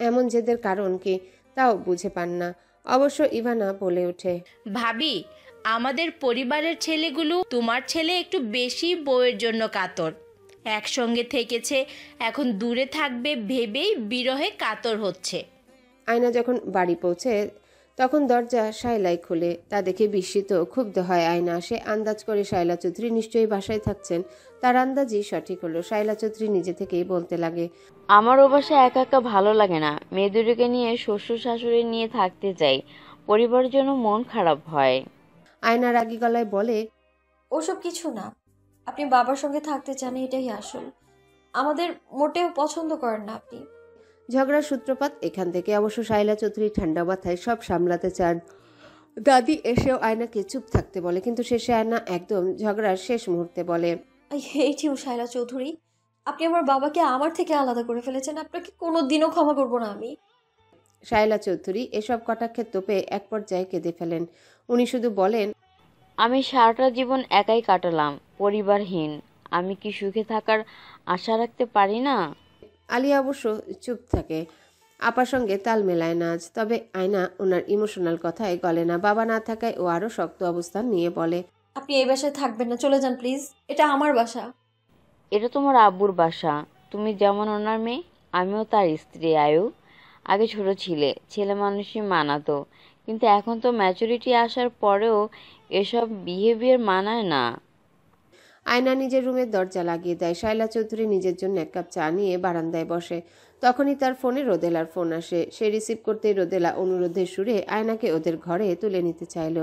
এমন জেদের কারণ কি তাও বুঝে পান না। অবশ্য ইভানা বলে ওঠে, ভাবি, আমাদের পরিবারের ছেলেগুলো তোমার ছেলে একটু বেশি বউয়ের জন্য কাতর। একসঙ্গে থেকেছে, এখন দূরে থাকবে ভেবেই বিরহে কাতর হচ্ছে। আয়না যখন বাড়ি পৌঁছে তখন দরজা শায়লাই খুলে। তা দেখে বিস্মিত ক্ষুব্ধ হয় আয়না। সে আন্দাজ করে শায়লা চৌধুরী নিশ্চয়ই বাসায় থাকছেন। তার আন্দাজই সঠিক হলো। শায়লা চৌধুরী নিজে থেকেই বলতে লাগে, আমার ও বাসায় একা একা ভালো লাগে না, মেয়ে দুটোকে নিয়ে শ্বশুর শাশুড়ি নিয়ে থাকতে চাই, পরিবারের জন্য মন খারাপ হয়। আয়না রাগী গলায় বলে, ওসব কিছু না, আপনি বাবার সঙ্গে থাকতে চান এটাই আসল। আমাদের মোটেও পছন্দ করেন না আপনি। ঝগড়ার সূত্রপাত এখান থেকে। অবশ্য শায়লা চৌধুরী ঠান্ডা মাথায় সব সামলাতে চান। দাদি এসেও আয়নাকে চুপ থাকতে বলে, কিন্তু শেষে আয়না একদম ঝগড়ার শেষ মুহূর্তে বলে, I hate you Shaila Chowdhury. আপনি আমার বাবাকে আমার থেকে আলাদা করে ফেলেছেন, আপনাকে কোনোদিনও ক্ষমা করব না আমি। শায়লা চৌধুরী এসব কটাক্ষের তোপে এক পর্যায়ে কেঁদে ফেলেন। উনি শুধু বলেন, আমি সারাটা জীবন একাই কাটালাম, পরিবারহীন। আমি কি সুখে থাকার আশা রাখতে পারি না? আলিয়া অবশ্য চুপ থাকে, আপার সঙ্গে তাল মেলায় না আজ। তবে আয়না ওনার ইমোশনাল কথায় গলে না। বাবা না থাকায় ও আরও শক্ত অবস্থান নিয়ে বলে, আপনি এই বাসায় থাকবেন না, চলে যান প্লিজ, এটা আমার বাসা। এটা তোমার আব্বুর বাসা। তুমি যেমন ওনার মেয়ে, আমিও তার স্ত্রী। আয়ু, আগে ছোট ছিলে, ছেলে মানুষই মানাতো, কিন্তু এখন তো ম্যাচুরিটি আসার পরেও এসব বিহেভিয়ার মানায় না। আয়না নিজের রুমের দরজা লাগিয়ে দেয়। শায়লা চৌধুরী নিজের জন্য এক কাপ চা নিয়ে বারান্দায় বসে। তখনই তার ফোনে রোদেলার ফোন আসে। সে রিসিভ করতেই রোদেলা অনুরোধের সুরে আয়নাকে ওদের ঘরে তুলে নিতে চাইল।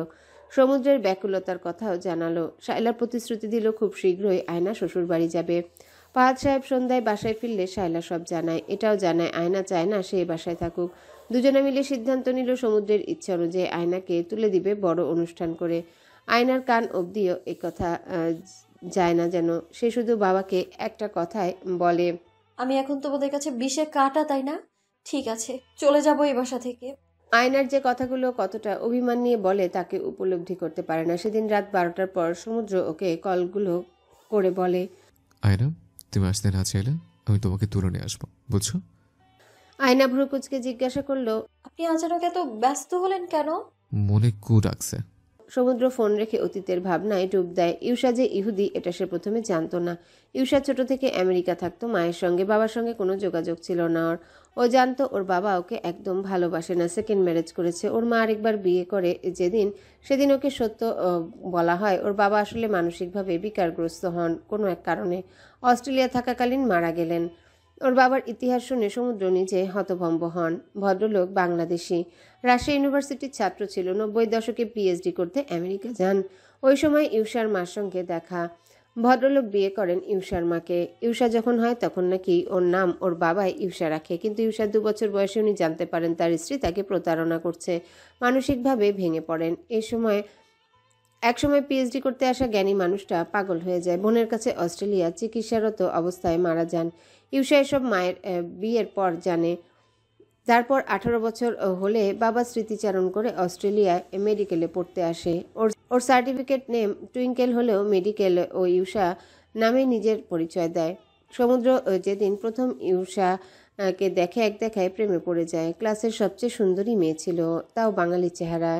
সমুদ্রের ব্যাকুলতার কথাও জানালো। শায়লার প্রতিশ্রুতি দিল খুব শীঘ্রই আয়না শ্বশুর বাড়ি যাবে। ফাহাদ সাহেব সন্ধ্যায় বাসায় ফিরলে শায়লা সব জানায়। এটাও জানায় আয়না চায় না সে বাসায় থাকুক। দুজনে মিলে সিদ্ধান্ত নিল সমুদ্রের ইচ্ছা অনুযায়ী আয়নাকে তুলে দিবে বড় অনুষ্ঠান করে। আয়নার কান অবধিও এ কথা যায় না যেন। সে শুধু বাবাকে একটা কথায় বলে, আমি এখন তোমাদের কাছে বিষে কাটা, তাই না? ঠিক আছে, চলে যাবো এই বাসা থেকে। আয়নার যে কথাগুলো কতটা অভিমান নিয়ে বলে তাকে উপলব্ধি করতে পারে না। সেদিন রাত 12টার পর সমুদ্র ওকে কলগুলো করে বলে, আয়না, তুমি আসতে না চাইলে আমি তোমাকে তুলে নিয়ে আসবো, বুঝছো? আয়না ভ্রুকুচকে জিজ্ঞাসা করলো, আপনি আচানক এত ব্যস্ত হলেন কেন? মনে কু ডাকছে। সমুদ্র ফোন রেখে অতীতের ভাবনায় ডুব দেয়। ইউসা যে ইহুদি এটা সে প্রথমে জানতো না। ইউসা ছোট থেকে আমেরিকা থাকতো মায়ের সঙ্গে, বাবার সঙ্গে কোনো যোগাযোগ ছিল না ওর। ও জানতো ওর বাবা ওকে একদম ভালোবাসে না, সেকেন্ড ম্যারেজ করেছে। ওর মা আরেকবার বিয়ে করে সেদিন ওকে সত্য বলা হয়। ওর বাবা আসলে মানসিকভাবে বিকারগ্রস্ত হন কোনো এক কারণে। অস্ট্রেলিয়া থাকাকালীন মারা গেলেন। ওর বাবার ইতিহাস শুনে সমুদ্র নিজে হতভম্ব হন। ভদ্রলোক বাংলাদেশি, রাজশাহী ইউনিভার্সিটির ছাত্র ছিল। 90 দশকে পিএইচডি করতে আমেরিকা যান। ওই সময় ইউসার মার সঙ্গে দেখা। ভদ্রলোক বিয়ে করেন ইউসার মাকে। ইউসা যখন হয় তখন নাকি ওর নাম ওর বাবাই ইউসা রাখে, কিন্তু ইউসার 2 বছর বয়সে উনি জানতে পারেন তার স্ত্রী তাকে প্রতারণা করছে। মানসিকভাবে ভেঙে পড়েন। একসময় পিএইচডি করতে আসা জ্ঞানী মানুষটা পাগল হয়ে যায়। বোনের কাছে অস্ট্রেলিয়া চিকিৎসারত অবস্থায় মারা যান। ইউসা এসব মায়ের বিয়ের পর জানে। তারপর 18 বছর হলে বাবা স্মৃতিচারণ করে অস্ট্রেলিয়ায় মেডিকেলে পড়তে আসে। ওর সার্টিফিকেট নেম টুইঙ্কেল হলেও মেডিকেল ও ইউসা নামে নিজের পরিচয় দেয়। সমুদ্র যেদিন প্রথম ইউসাকে দেখে এক দেখায় প্রেমে পড়ে যায়। ক্লাসের সবচেয়ে সুন্দরী মেয়ে ছিল, তাও বাঙালি চেহারা।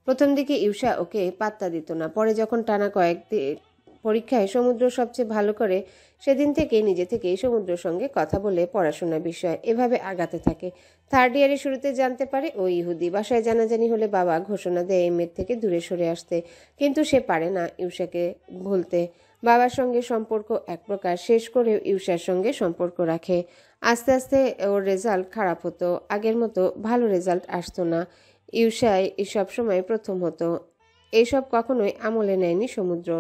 প্রথম দিকে ইউসা ওকে পাত্তা দিত না। পরে যখন টানা কয়েকদিন পরীক্ষায় সমুদ্র সবচেয়ে ভালো করে, সেদিন থেকে নিজে থেকেই সমুদ্রের সঙ্গে কথা বলে পড়াশোনার বিষয় এভাবে আগাতে থাকে। 3rd ইয়ারের শুরুতে জানতে পারে ও ইহুদি। বাসায় জানাজানি হলে বাবা ঘোষণা দেয় এই মেয়ের থেকে দূরে সরে আসতে, কিন্তু সে পারে না ইউসাকে ভুলতে। বাবার সঙ্গে সম্পর্ক এক প্রকার শেষ করে ইউসার সঙ্গে সম্পর্ক রাখে। আস্তে আস্তে ওর রেজাল্ট খারাপ হতো, আগের মতো ভালো রেজাল্ট আসতো না। ইউসাই সবসময় প্রথম হতো। এইসব কখনোই আমলে নেয়নি সমুদ্র।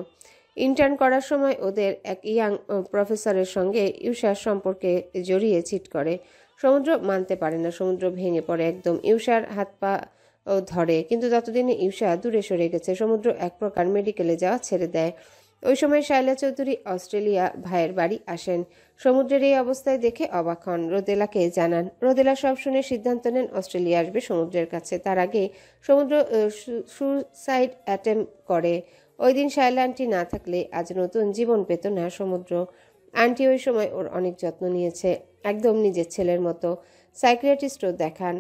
ইন্টার্ন করার সময় ওদের এক ইয়াং প্রফেসরের সঙ্গে ইউসার সম্পর্কে জড়িয়ে চিট করে। সমুদ্র মানতে পারে না। সমুদ্র ভেঙে পড়ে একদম। ইউসার হাত পা ধরে, কিন্তু ততদিনে ইউসা দূরে সরে গেছে। সমুদ্র এক প্রকার মেডিকেলে যাওয়া ছেড়ে দেয়। ওই সময় শায়লা চৌধুরী অস্ট্রেলিয়া ভাইয়ের বাড়ি আসেন। সমুদ্রের এই অবস্থায় দেখে অবাক হন, রোদেলাকে জানান। রোদেলা সব শুনে সিদ্ধান্ত নেন অস্ট্রেলিয়া আসবে সমুদ্রের কাছে। তার আগে সমুদ্র সুসাইড অ্যাটেম্প করে। ওই দিন শায়লা আন্টি না থাকলে আজ নতুন জীবন পেত না সমুদ্র। আন্টি ওই সময় ওর অনেক যত্ন নিয়েছে, একদম নিজের ছেলের মতো। সাইকিয়াট্রিস্টও দেখান।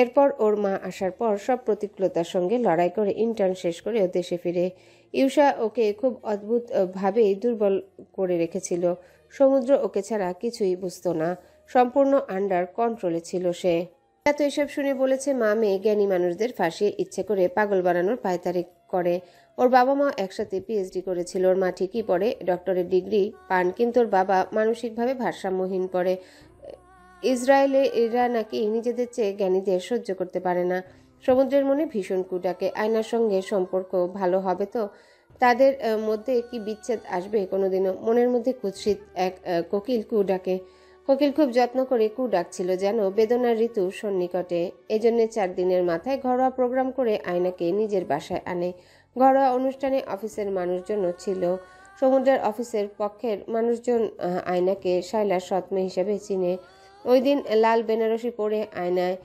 এরপর ওর মা আসার পর সব প্রতিকূলতার সঙ্গে লড়াই করে ইন্টার্ন শেষ করে ও দেশে ফিরে। ইউসা ওকে খুব অদ্ভুতভাবেই দুর্বল করে রেখেছিল। সমুদ্র ওকে ছাড়া কিছুই বুঝতো না, সম্পূর্ণ আন্ডার কন্ট্রোলে ছিল সে। এত এসব শুনে বলেছে মা মেয়ে জ্ঞানী মানুষদের ফাঁসিয়ে ইচ্ছে করে পাগল বানানোর পায়তারি করে। ওর বাবা মা একসাথে পিএইচডি করেছিল। ওর মা ঠিকই পড়ে, ডক্টরের ডিগ্রি পান, কিন্তু ওর বাবা মানসিকভাবে ভারসাম্যহীন পড়ে। ইসরায়েলে এরা নাকি নিজেদের চেয়ে জ্ঞানীদের সহ্য করতে পারে না। সমুদ্রের মনে ভীষণ কুডাকে। আয়নার সঙ্গে সম্পর্ক ভালো হবে তো তাদের মধ্যে কি বিচ্ছেদ আসবে কোনোদিনও? মনের মধ্যে কুৎসিত এক কোকিল কুডাকে। কোকিল খুব যত্ন করে কু ডাকছিল, যেন বেদনার ঋতু সন্নিকটে। এজন্য 4 দিনের মাথায় ঘরোয়া প্রোগ্রাম করে আয়নাকে নিজের বাসায় আনে। ঘরোয়া অনুষ্ঠানে অফিসের মানুষজনও ছিল। সমুদ্রের অফিসের পক্ষের মানুষজন আয়নাকে শায়লার সৎমে হিসেবে চিনে। ওই দিন লাল বেনারসি পরে আয়নায়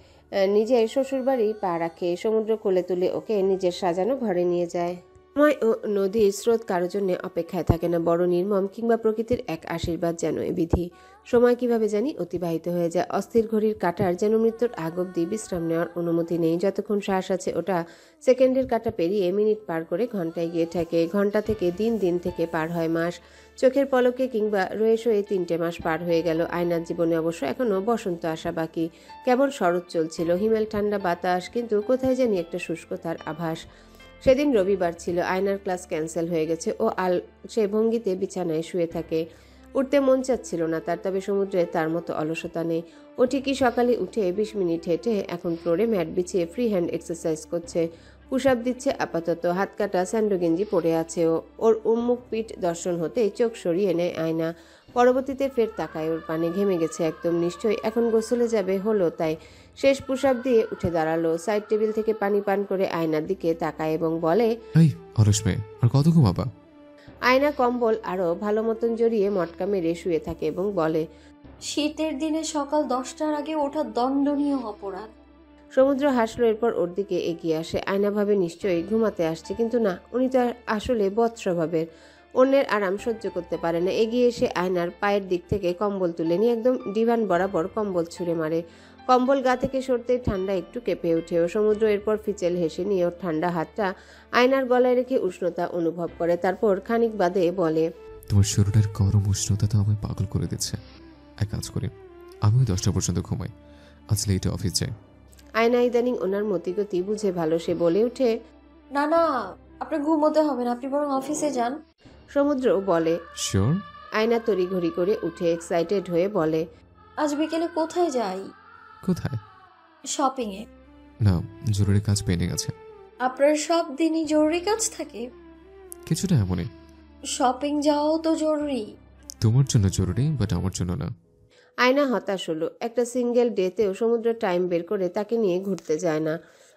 নিজের শ্বশুরবাড়ি পা রাখে। সমুদ্র কোলে তুলে ওকে নিজের সাজানো ঘরে নিয়ে যায়। সময় ও নদীর স্রোত কারোর জন্য অপেক্ষায় থাকে না, বড় নির্মম কিংবা প্রকৃতির এক আশীর্বাদ যেন এ বিধি। সময় কিভাবে জানি অতিবাহিত হয়ে যায়। অস্থির ঘড়ির কাঁটার যেন মৃত্যুর আগ অব্দি বিশ্রাম নেওয়ার অনুমতি নেই। যতক্ষণ শ্বাস আছে ওটা সেকেন্ডের কাঁটা পেরিয়ে মিনিট পার করে ঘন্টায় গিয়ে ঠেকে। ঘন্টা থেকে দিন, দিন থেকে পার হয় মাস। চোখের পলকে কিংবা রয়ে শয়ে 3টে মাস পার হয়ে গেল। আয়নার জীবনে অবশ্য এখনো বসন্ত আসা বাকি। কেবল শরৎ চলছিল, হিমেল ঠান্ডা বাতাস, কিন্তু কোথায় জানি একটা শুষ্কতার আভাস। সেদিন রবিবার ছিল। আয়নার ক্লাস ক্যান্সেল হয়ে গেছে। ও সে ভঙ্গিতে বিছানায় শুয়ে থাকে। উঠতে মন চাচ্ছিল না তার, তবে সমুদ্রে তার মতো অলসতা নেই। ও ঠিকই সকালে উঠে 20 মিনিট হেঁটে এখন ফ্লোরে ম্যাট বিছিয়ে ফ্রি হ্যান্ড এক্সারসাইজ করছে। পুশ আপ দিচ্ছে আপাতত। হাত কাটা স্যান্ডো গেঞ্জি পরে আছে ও। ওর উন্মুখ পিঠ দর্শন হতেই চোখ সরিয়ে নেয় আয়না। পরবর্তীতে ফের তাকায় ওর পানে। ঘেমে গেছে একদম নিশ্চয়ই, এখন গোসলে যাবে, হলো তাই। শেষ পুশ আপ দিয়ে উঠে দাঁড়ালো। সাইড টেবিল থেকে পানি পান করে আয়নার দিকে তাকায় এবং বলে, এই অলস মেয়ে, আর কত ঘুমাবা? আয়না কম্বল আরো ভালো মতন জড়িয়ে মটকা মেরে শুয়ে থাকে এবং বলে, শীতের দিনে সকাল 10টার আগে ওঠা দণ্ডনীয় অপরাধ। সমুদ্র হাসলো। এরপর ওর দিকে এগিয়ে আসে। আয়না ভাবে নিশ্চয়ই ঘুমাতে আসছে, কিন্তু না, উনি তো আসলে বৎস্বভাবের, অন্যের আরাম সহ্য করতে পারে না। এগিয়ে এসে আয়নার পায়ের দিক থেকে কম্বল তুলে নিয়ে একদম ডিভান বরাবর কম্বল ছুঁড়ে মারে। কম্বল গা থেকে সরতেই ঠান্ডা একটু কেঁপে ওঠে ও। সমুদ্র এরপর ফিচেল হেসে নিয়ে ওর ঠান্ডা হাতটা আয়নার গলায় রেখে উষ্ণতা অনুভব করে। তারপর খানিক বাদে বলে, তোমার শরীরের গরম উষ্ণতা তো আমায় পাগল করে দিচ্ছে। এক কাজ করি, আমিও 10টা পর্যন্ত ঘুমাই, আজ লেটে অফিস যাই। আয়না ইদানিং ওনার মতিগতি বুঝে ভালো। সে বলে উঠে, না না, আপনার ঘুমোতে হবে না, আপনি বরং অফিসে যান। সমুদ্র বলে, শিওর? আয়না তড়িঘড়ি করে উঠে এক্সাইটেড হয়ে বলে, আজ বিকেলে কোথায় যাই? কোথায়? শপিং এ। না, জরুরি কাজ পেন্ডিং আছে। আপনার সব দিনই জরুরি কাজ থাকে? কিছুটা এমনই। শপিং যাওয়াও তো জরুরি। তোমার জন্য জরুরি, বাট আমার জন্য না। আয়না হতাশ হলো। একটা সিঙ্গেল ডেতেও সমুদ্র টাইম বের করে তাকে নিয়ে ঘুরতে যায় না।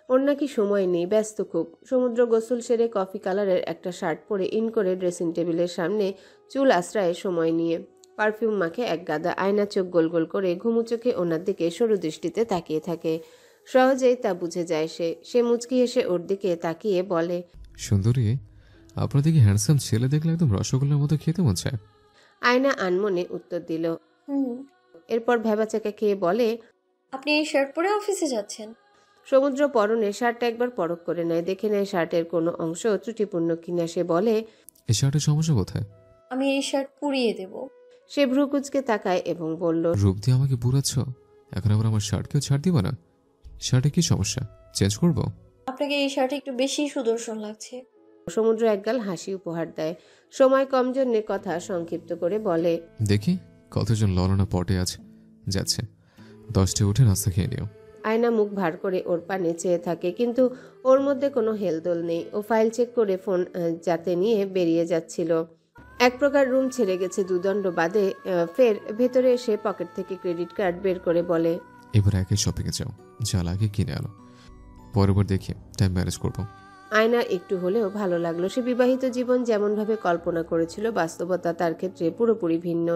ওর নাকি সময় নেই, ব্যস্ত খুব। সমুদ্র গোসল সেরে কফি কালারের একটা শার্ট পরে ইন করে ড্রেসিং টেবিলের সামনে চুল আশ্রয়ে সময় নিয়ে পারফিউম মাখে এক গাদা। আয়না চোখ গোল গোল করে ঘুমু চোখে ওনার দিকে সরু দৃষ্টিতে তাকিয়ে থাকে। সহজেই তা বুঝে যায় সে মুচকি হেসে ওর দিকে তাকিয়ে বলে, সুন্দরী, আপনার দিকে হ্যান্ডসাম ছেলে দেখলে একদম রসগোল্লার মতো খেতে মন চায়। আয়না আনমনে উত্তর দিল। এরপর ভেবাচাকা খেয়ে বলে, আপনি এই শার্ট পরে অফিসে যাচ্ছেন? সমুদ্র পরনে শার্টটা একবার পরখ করে নেয়, দেখে নেয় শার্টের কোনো অংশ ত্রুটিপূর্ণ কিনা। সে বলে, এই শার্টের সমস্যা কোথায়? আমি এই শার্ট পুড়িয়ে দেব। সে ভ্রু কুচকে তাকায় এবং বলল, রূপ দিয়ে আমাকে বুড়াচ্ছ, এখন আবার আমার শার্টকেও ছাড় দিবা না? শার্টে কি সমস্যা, চেঞ্জ করব? আপনাকে এই শার্টে একটু বেশি সুদর্শন লাগছে। সমুদ্র একগাল হাসি উপহার দেয়। সময় কম জন্যে কথা সংক্ষিপ্ত করে বলে, দেখি কতজন ললনা পটে আছে যাচ্ছে, 10টে উঠে নাস্তা খেয়ে নিও। আয়না মুখ ভার করে ওর পানে চেয়ে থাকে, কিন্তু ওর মধ্যে কোনো হেলদোল নেই। ও ফাইল চেক করে ফোন যাতে নিয়ে বেরিয়ে যাচ্ছিল। এক প্রকার রুম ছেড়ে গেছে দুদণ্ড বাদে ফের ভেতরে এসে পকেট থেকে ক্রেডিট কার্ড বের করে বলে, এবার একই শপিংয়ে যাও, যা লাগে কিনে আনো, পরেরবার দেখি টাইম ম্যানেজ করবো। আয়নার একটু হলেও ভালো লাগলো। সে বিবাহিত জীবন যেমনভাবে কল্পনা করেছিল, বাস্তবতা তার ক্ষেত্রে পুরোপুরি ভিন্ন।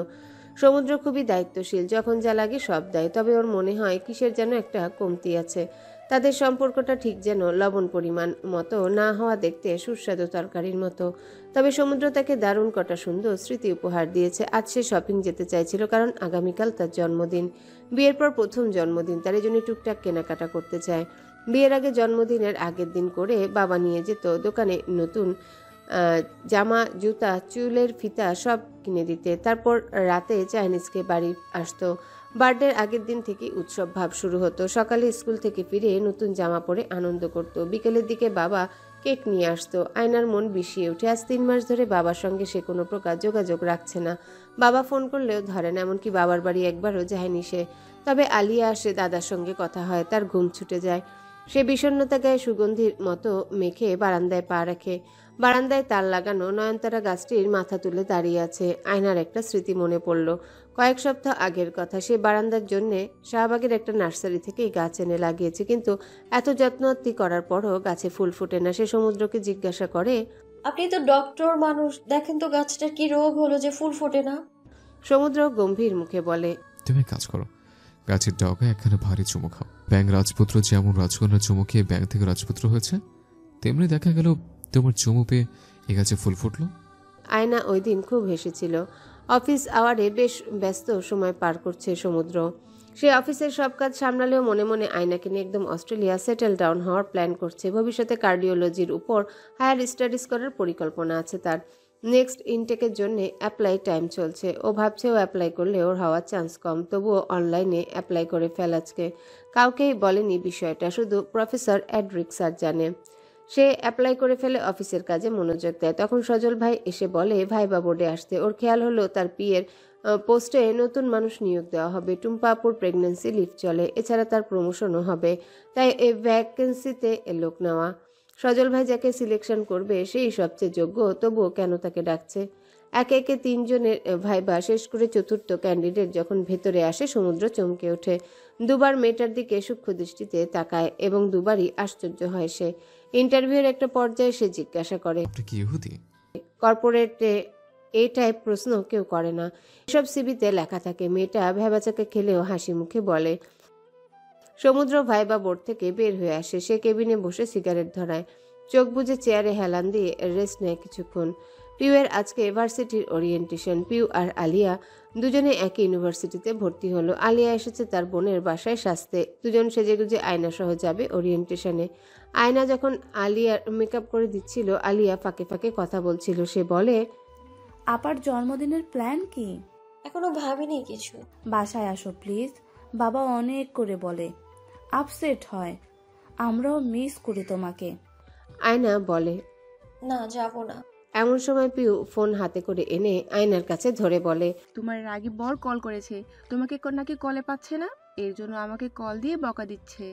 সমুদ্র খুবই দায়িত্বশীল, যখন যা লাগে সব দেয়, তবে ওর মনে হয় কিসের যেন একটা কমতি আছে। তাদের সম্পর্কটা ঠিক যেন লবণ পরিমাণ মতো না হওয়া দেখতে সুস্বাদু তরকারির মতো। তবে সমুদ্র তাকে দারুণ কটা সুন্দর স্মৃতি উপহার দিয়েছে। আজ সে শপিং যেতে চাইছিল, কারণ আগামীকাল তার জন্মদিন। বিয়ের পর প্রথম জন্মদিন, তার জন্য টুকটাক কেনাকাটা করতে চায়। বিয়ের আগে জন্মদিনের আগের দিন করে বাবা নিয়ে যেত দোকানে, নতুন জামা, জুতা, চুলের ফিতা সব কিনে দিতে। তারপর রাতে চাইনিজকে বাড়ি আসতো। বার্থডের আগের দিন থেকে উৎসব ভাব শুরু হতো। সকালে স্কুল থেকে ফিরে নতুন জামা পরে আনন্দ করত। বিকেলের দিকে বাবা কেক নিয়ে আসতো। আয়নার মন বিষিয়ে ওঠে। আজ 3 মাস ধরে বাবার সঙ্গে সে কোনো প্রকার যোগাযোগ রাখছে না। বাবা ফোন করলেও ধরে না, এমনকি বাবার বাড়ি একবারও যায়নি সে। তবে আলিয়া আসে, দাদার সঙ্গে কথা হয়, তার ঘুম ছুটে যায়। সে বিষণ্ণতা গায়ে সুগন্ধির মতো মেখে বারান্দায় পা রাখে। বারান্দায় তার লাগানো নয়নতারা গাছটির মাথা তুলে দাঁড়িয়ে আছে। আয়নার একটা স্মৃতি মনে পড়ল। কয়েক সপ্তাহ আগের কথা। সে বারান্দার জন্যে শাহবাগের একটা নার্সারি থেকেই গাছ এনে লাগিয়েছে, কিন্তু এত যত্নআত্তি করার পরও গাছে ফুল ফুটে না। সে সমুদ্রকে জিজ্ঞাসা করে, আপনি তো ডক্টর মানুষ, দেখেন তো গাছটার কি রোগ হলো যে ফুল ফোটে না। সমুদ্র গম্ভীর মুখে বলে, তুমি কাজ করো, গাছের ডগায় একখানে ভারী চুমু খাও। ব্যাং রাজপুত্র যেমন রাজকন্যার চুমু খেয়ে ব্যাং থেকে রাজপুত্র হয়েছে, তেমনি দেখা গেল তোমার চুমু পেয়ে এ গাছে ফুল ফুটলো। আয়না ওই দিন খুব হেসেছিল। অফিস আওয়ারে বেশ ব্যস্ত সময় পার করছে সমুদ্র। সে অফিসের সব কাজ সামলালেও মনে মনে আয়নাকে নিয়ে একদম অস্ট্রেলিয়া সেটেল ডাউন হওয়ার প্ল্যান করছে। ভবিষ্যতে কার্ডিওলজির উপর হায়ার স্টাডিজ করার পরিকল্পনা আছে তার। নেক্সট ইনটেকের জন্য অ্যাপ্লাই টাইম চলছে। ও ভাবছে ও অ্যাপ্লাই করলে ওর হওয়ার চান্স কম, তবুও অনলাইনে অ্যাপ্লাই করে ফেল আজকে। কাউকেই বলেনি বিষয়টা, শুধু প্রফেসর অ্যাডরিক স্যার জানে। সে অ্যাপ্লাই করে ফেলে অফিসের কাজে মনোযোগ দেয়। তখন সজল ভাই এসে বলে ভাইবা বোর্ডে আসতে। ওর খেয়াল হলো তার পিএর পোস্টে নতুন মানুষ নিয়োগ দেওয়া হবে। টুম্পা আপুর প্রেগন্যান্সি লিভ চলে, এছাড়া তার প্রমোশনও হবে, তাই এই ভ্যাকেন্সিতে লোক নেওয়া। সজল ভাই যাকে সিলেকশন করবে সেই সবচেয়ে যোগ্য, তবুও কেন তাকে ডাকছে? একে একে 3 জনের ভাইবা শেষ করে চতুর্থ ক্যান্ডিডেট যখন ভেতরে আসে, সমুদ্র চমকে ওঠে। দুবার মেয়েটার দিকে সূক্ষ্ম দৃষ্টিতে তাকায় এবং দুবারই আশ্চর্য হয় সে। ইন্টারভিউয়ের একটা পর্যায়ে সে জিজ্ঞাসা করে, আপনি কি ইহুদি? কর্পোরেটে এই টাইপ প্রশ্ন কেউ করে না, এসব সিবিতে লেখা থাকে। মেয়েটা ভ্যাবাচাকে খেলেও হাসি মুখে বলে। সমুদ্র ভাইবা বোর্ড থেকে বের হয়ে আসে। সে কেবিনে বসে সিগারেট ধরায়, চোখ বুজে চেয়ারে হেলান দিয়ে রেস্ট নেয় কিছুক্ষণ। পিউয়ের আজকে ভার্সিটির ওরিয়েন্টেশন। পিউ আর আলিয়া দুজনে একই ইউনিভার্সিটিতে ভর্তি হলো। আলিয়া এসেছে তার বোনের বাসায় সাজতে। দুজন সেজেগুজে আয়না সহ যাবে ওরিয়েন্টেশনে। আয়না যখন আলিয়ার মেকআপ করে দিচ্ছিল, আলিয়া ফাঁকে ফাঁকে কথা বলছিল। সে বলে, আপার জন্মদিনের প্ল্যান কি? এখনো ভাবিনি কিছু। বাসায় আসো প্লিজ, বাবা অনেক করে বলে, আপসেট হয়, আমরাও মিস করি তোমাকে। আয়না বলে, না, যাব না। এমন সময় পিউ ফোন হাতে করে এনে আয়নার কাছে ধরে বলে, তোমার রাগী বর কল করেছে, তোমাকে নাকি কলে পাচ্ছে না, এর জন্য আমাকে কল দিয়ে বকা দিচ্ছে।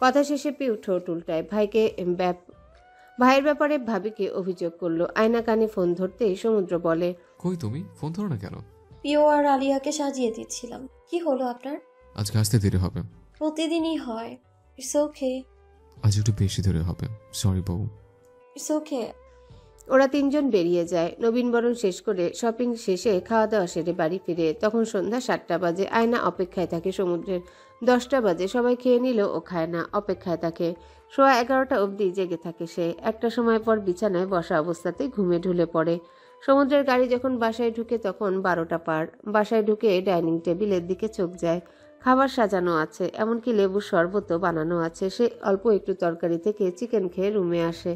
কথা শেষে পিউ ঠোঁট উল্টায়। ভাইয়ের ব্যাপারে ভাবিকে অভিযোগ করলো। আয়না কানে ফোন ধরতেই সমুদ্র বলে, কই তুমি ফোন ধরো না কেন? পিও আর আলিয়াকে সাজিয়ে দিচ্ছিলাম। কি হলো আপনার? আজকে আসতে দেরি হবে। প্রতিদিনই হয়। It's okay. আজ একটু বেশি দেরি হবে, সরি বউ। It's okay. ওরা 3 জন বেরিয়ে যায়। নবীনবরণ শেষ করে শপিং শেষে খাওয়া দাওয়া সেরে বাড়ি ফিরে তখন সন্ধ্যা 7টা বাজে। আয়না অপেক্ষায় থাকে সমুদ্রের। 10টা বাজে, সবাই খেয়ে নিল, ও খায় না, অপেক্ষায় থাকে। সোয়া 11টা অবধি জেগে থাকে সে। একটা সময় পর বিছানায় বসা অবস্থাতেই ঘুমে ঢুলে পড়ে। সমুদ্রের গাড়ি যখন বাসায় ঢুকে তখন 12টা পার। বাসায় ঢুকে ডাইনিং টেবিলের দিকে চোখ যায়। খাবার সাজানো আছে, এমনকি লেবুর শরবতও বানানো আছে। সে অল্প একটু তরকারি থেকে চিকেন খেয়ে রুমে আসে।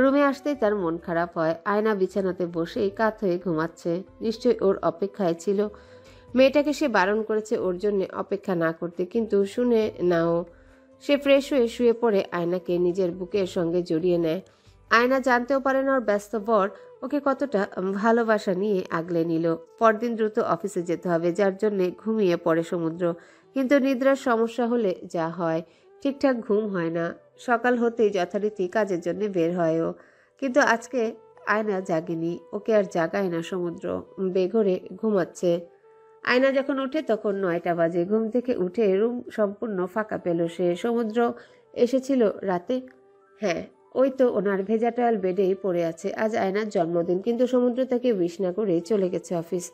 রুমে আসতেই তার মন খারাপ হয়। আয়না বিছানাতে বসেই কাত হয়ে ঘুমাচ্ছে। নিশ্চয়ই ওর অপেক্ষায় ছিল। মেয়েটাকে সে বারণ করেছে ওর জন্য অপেক্ষা না করতে, কিন্তু শুনে নাও। সে ফ্রেশ হয়ে শুয়ে পড়ে আয়নাকে নিজের বুকের সঙ্গে জড়িয়ে নেয়। আয়না জানতেও পারে না ওর ব্যস্ত বর ওকে কতটা ভালোবাসা নিয়ে আগলে নিল। পরদিন দ্রুত অফিসে যেতে হবে, যার জন্য ঘুমিয়ে পড়ে সমুদ্র। কিন্তু নিদ্রার সমস্যা হলে যা হয়, ঠিকঠাক ঘুম হয় না। সকাল হতেই যথারীতি কাজের জন্য বের হয় ও। কিন্তু আজকে আয়না জাগেনি, ওকে আর জাগায় না সমুদ্র, বেঘরে ঘুমাচ্ছে। আয়না যখন ওঠে তখন 9টা বাজে। ঘুম থেকে উঠে রুম সম্পূর্ণ ফাঁকা পেল সে। সমুদ্র এসেছিল রাতে? হ্যাঁ, ওই তো ওনার ভেজা টায়াল বেডেই পড়ে আছে। আজ আয়নার জন্মদিন, কিন্তু সমুদ্র তাকে উইশ না করে চলে গেছে অফিস।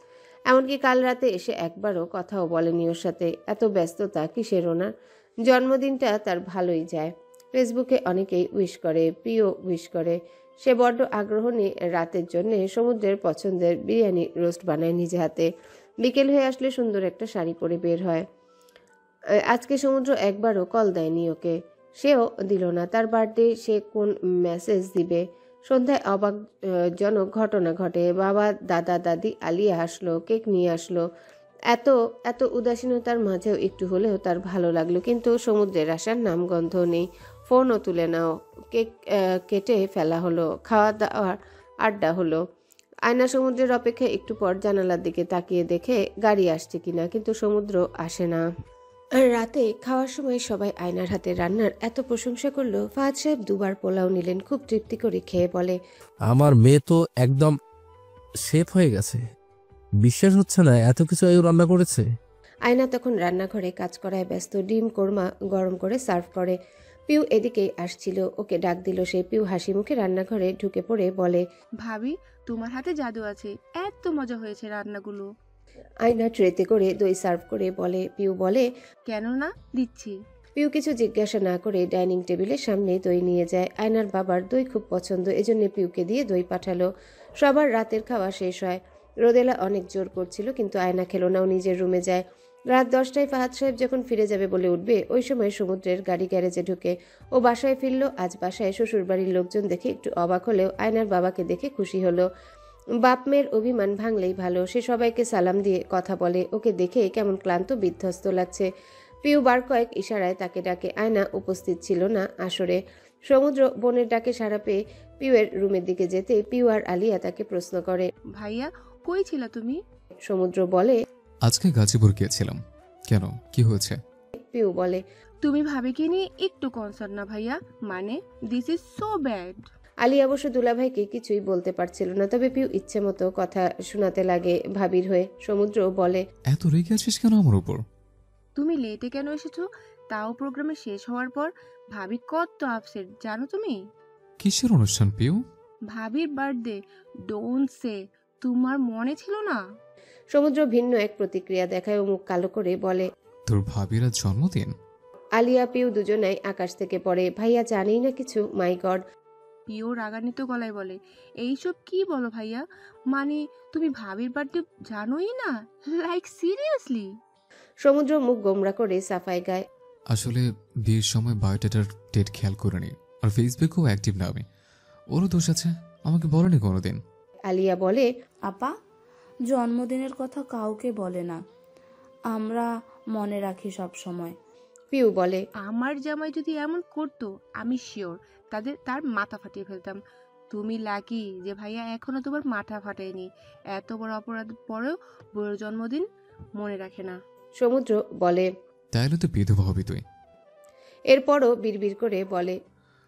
এমনকি কাল রাতে এসে একবারও কথাও বলেনি ওর সাথে। এত ব্যস্ততা কিসের ওনার? জন্মদিনটা তার ভালোই যায়। ফেসবুকে অনেকেই উইশ করে, প্রিয় উইশ করে। সে বড্ড আগ্রহ নিয়ে রাতের জন্য সমুদ্রের পছন্দের বিরিয়ানি রোস্ট বানায় নিজে হাতে। বিকেল হয়ে আসলে সুন্দর একটা শাড়ি পরে বের হয়। আজকে সমুদ্র একবারও কল দেয়নি ওকে, সেও দিল না। তার বার্থডে সে কোন মেসেজ দিবে? সন্ধ্যায় অবাকজনক ঘটনা ঘটে। বাবা, দাদা, দাদি, আলিয়া আসলো, কেক নিয়ে আসলো। এত এত উদাসীনতার মাঝেও একটু হলেও তার ভালো লাগলো। কিন্তু সমুদ্রের আসার নামগন্ধ নেই। ফোনও তুলে নাও, কেক কেটে ফেলা হলো, খাওয়া দাওয়ার আড্ডা হলো। আয়না সমুদ্রের অপেক্ষায় একটু পর জানালার দিকে তাকিয়ে দেখে গাড়ি আসছে কিনা, কিন্তু সমুদ্র আসে না। রাতে খাওয়ার সময় সবাই আয়নার হাতে রান্নার এত প্রশংসা করলো। ফাহাদ সাহেব 2বার পোলাও নিলেন, খুব তৃপ্তি করে খেয়ে বলে, আমার মেয়ে তো একদম শেফ হয়ে গেছে, বিশ্বাস হচ্ছে না এত কিছু আয়ু রান্না করেছে। আয়না তখন রান্নাঘরে কাজ করায় ব্যস্ত। ডিম কোরমা গরম করে সার্ভ করে। পিউ এদিকেই আসছিল, ওকে ডাক দিল সে। পিউ হাসি মুখে রান্নাঘরে ঢুকে পড়ে বলে, ভাবি তোমার হাতে জাদু আছে, এত মজা হয়েছে রান্নাগুলো। আয়না ট্রেতে করে দই সার্ভ করে বলে। পিউ বলে, কেন না, দিচ্ছি। পিউ কিছু জিজ্ঞাসা না করে ডাইনিং টেবিলের সামনে দই নিয়ে যায়। আয়নার বাবার দই খুব পছন্দ, এজন্য পিউকে দিয়ে দই পাঠালো। সবার রাতের খাওয়া শেষ হয়। রোদেলা অনেক জোর করছিল, কিন্তু আয়না খেলো না, ও নিজের রুমে যায়। রাত 10টায় ফাহাদ সাহেব যখন ফিরে যাবে বলে উঠবে, ওই সময় সমুদ্রের গাড়ি গ্যারেজে ঢুকে ও বাসায় ফিরল। আজ বাসায় শ্বশুরবাড়ির লোকজন দেখে একটু অবাক হলেও আয়নার বাবাকে দেখে খুশি হলো। বাপ মেয়ের অভিমান ভাঙলেই ভালো। সে সবাইকে সালাম দিয়ে কথা বলে। ওকে দেখে কেমন ক্লান্ত বিধ্বস্ত লাগছে। পিউ বার কয়েক ইশারায় তাকে ডাকে। আয়না উপস্থিত ছিল না আসরে। সমুদ্র বোনের ডাকে সাড়া পেয়ে পিউয়ের রুমের দিকে যেতে পিউ আর আলিয়া তাকে প্রশ্ন করে, ভাইয়া কই ছিলা তুমি? সমুদ্র বলে, আজকে গাজীপুর গিয়েছিলাম। কেন, কি হয়েছে? পিউ বলে, তুমি ভাবিকে নিয়ে একটু কনসার্ন না ভাইয়া, মানে this is so bad. Alia অবশ্য দুলাভাইকে কিছুই বলতে পারছিল না, তবে পিউ ইচ্ছে মতো কথা শোনাতে লাগে ভাবির হয়ে। সমুদ্র বলে, এত রেগে আছিস কেন আমার উপর? তুমি লেটে কেন এসেছো, তাও প্রোগ্রামে শেষ হওয়ার পর? ভাবি কত আপসেট জানো তুমি? কিসের অনুষ্ঠান পিউ? ভাবির বার্থডে, ডোন্ট সে। তোমার মনে ছিল না? সমুদ্র ভিন্ন এক প্রতিক্রিয়া দেখায় ও মুখ কালো করে বলে, তোর ভাবির আজ জন্মদিন? আলিয়া পিউ দুজনাই আকাশ থেকে পড়ে। ভাইয়া জানেই না কিছু, মাই গড। পিও রাগান্বিত গলায় বলে, এইসব কি বলো ভাইয়া, মানে তুমি ভাবির বার্থডে জানোই না? Like seriously? সমুদ্র মুখ গোমরা করে সাফাই গায়, আসলে বিয়ের সময় বায়োডাটার ডেট খেয়াল করিনি, আর ফেসবুকেও অ্যাক্টিভ না আমি। ওরও দোষ আছে, আমাকে বলেনি কোনোদিন। আলিয়া বলে, আপা জন্মদিনের কথা কাউকে বলে না, আমরা মনে রাখি সব সময়। পিউ বলে, আমার জামাই যদি এমন করতো আমি শিওর তার মাথা ফাটিয়ে ফেলতাম। তুমি লাকি যে ভাইয়া এখনো তোমার মাথা ফাটায়নি। এত বড় অপরাধ পরেও বউয়ের জন্মদিন মনে রাখে না। সমুদ্র বলে, তাইলে তো বিধবা হবি তুই। এরপরও বিড়বিড় করে বলে,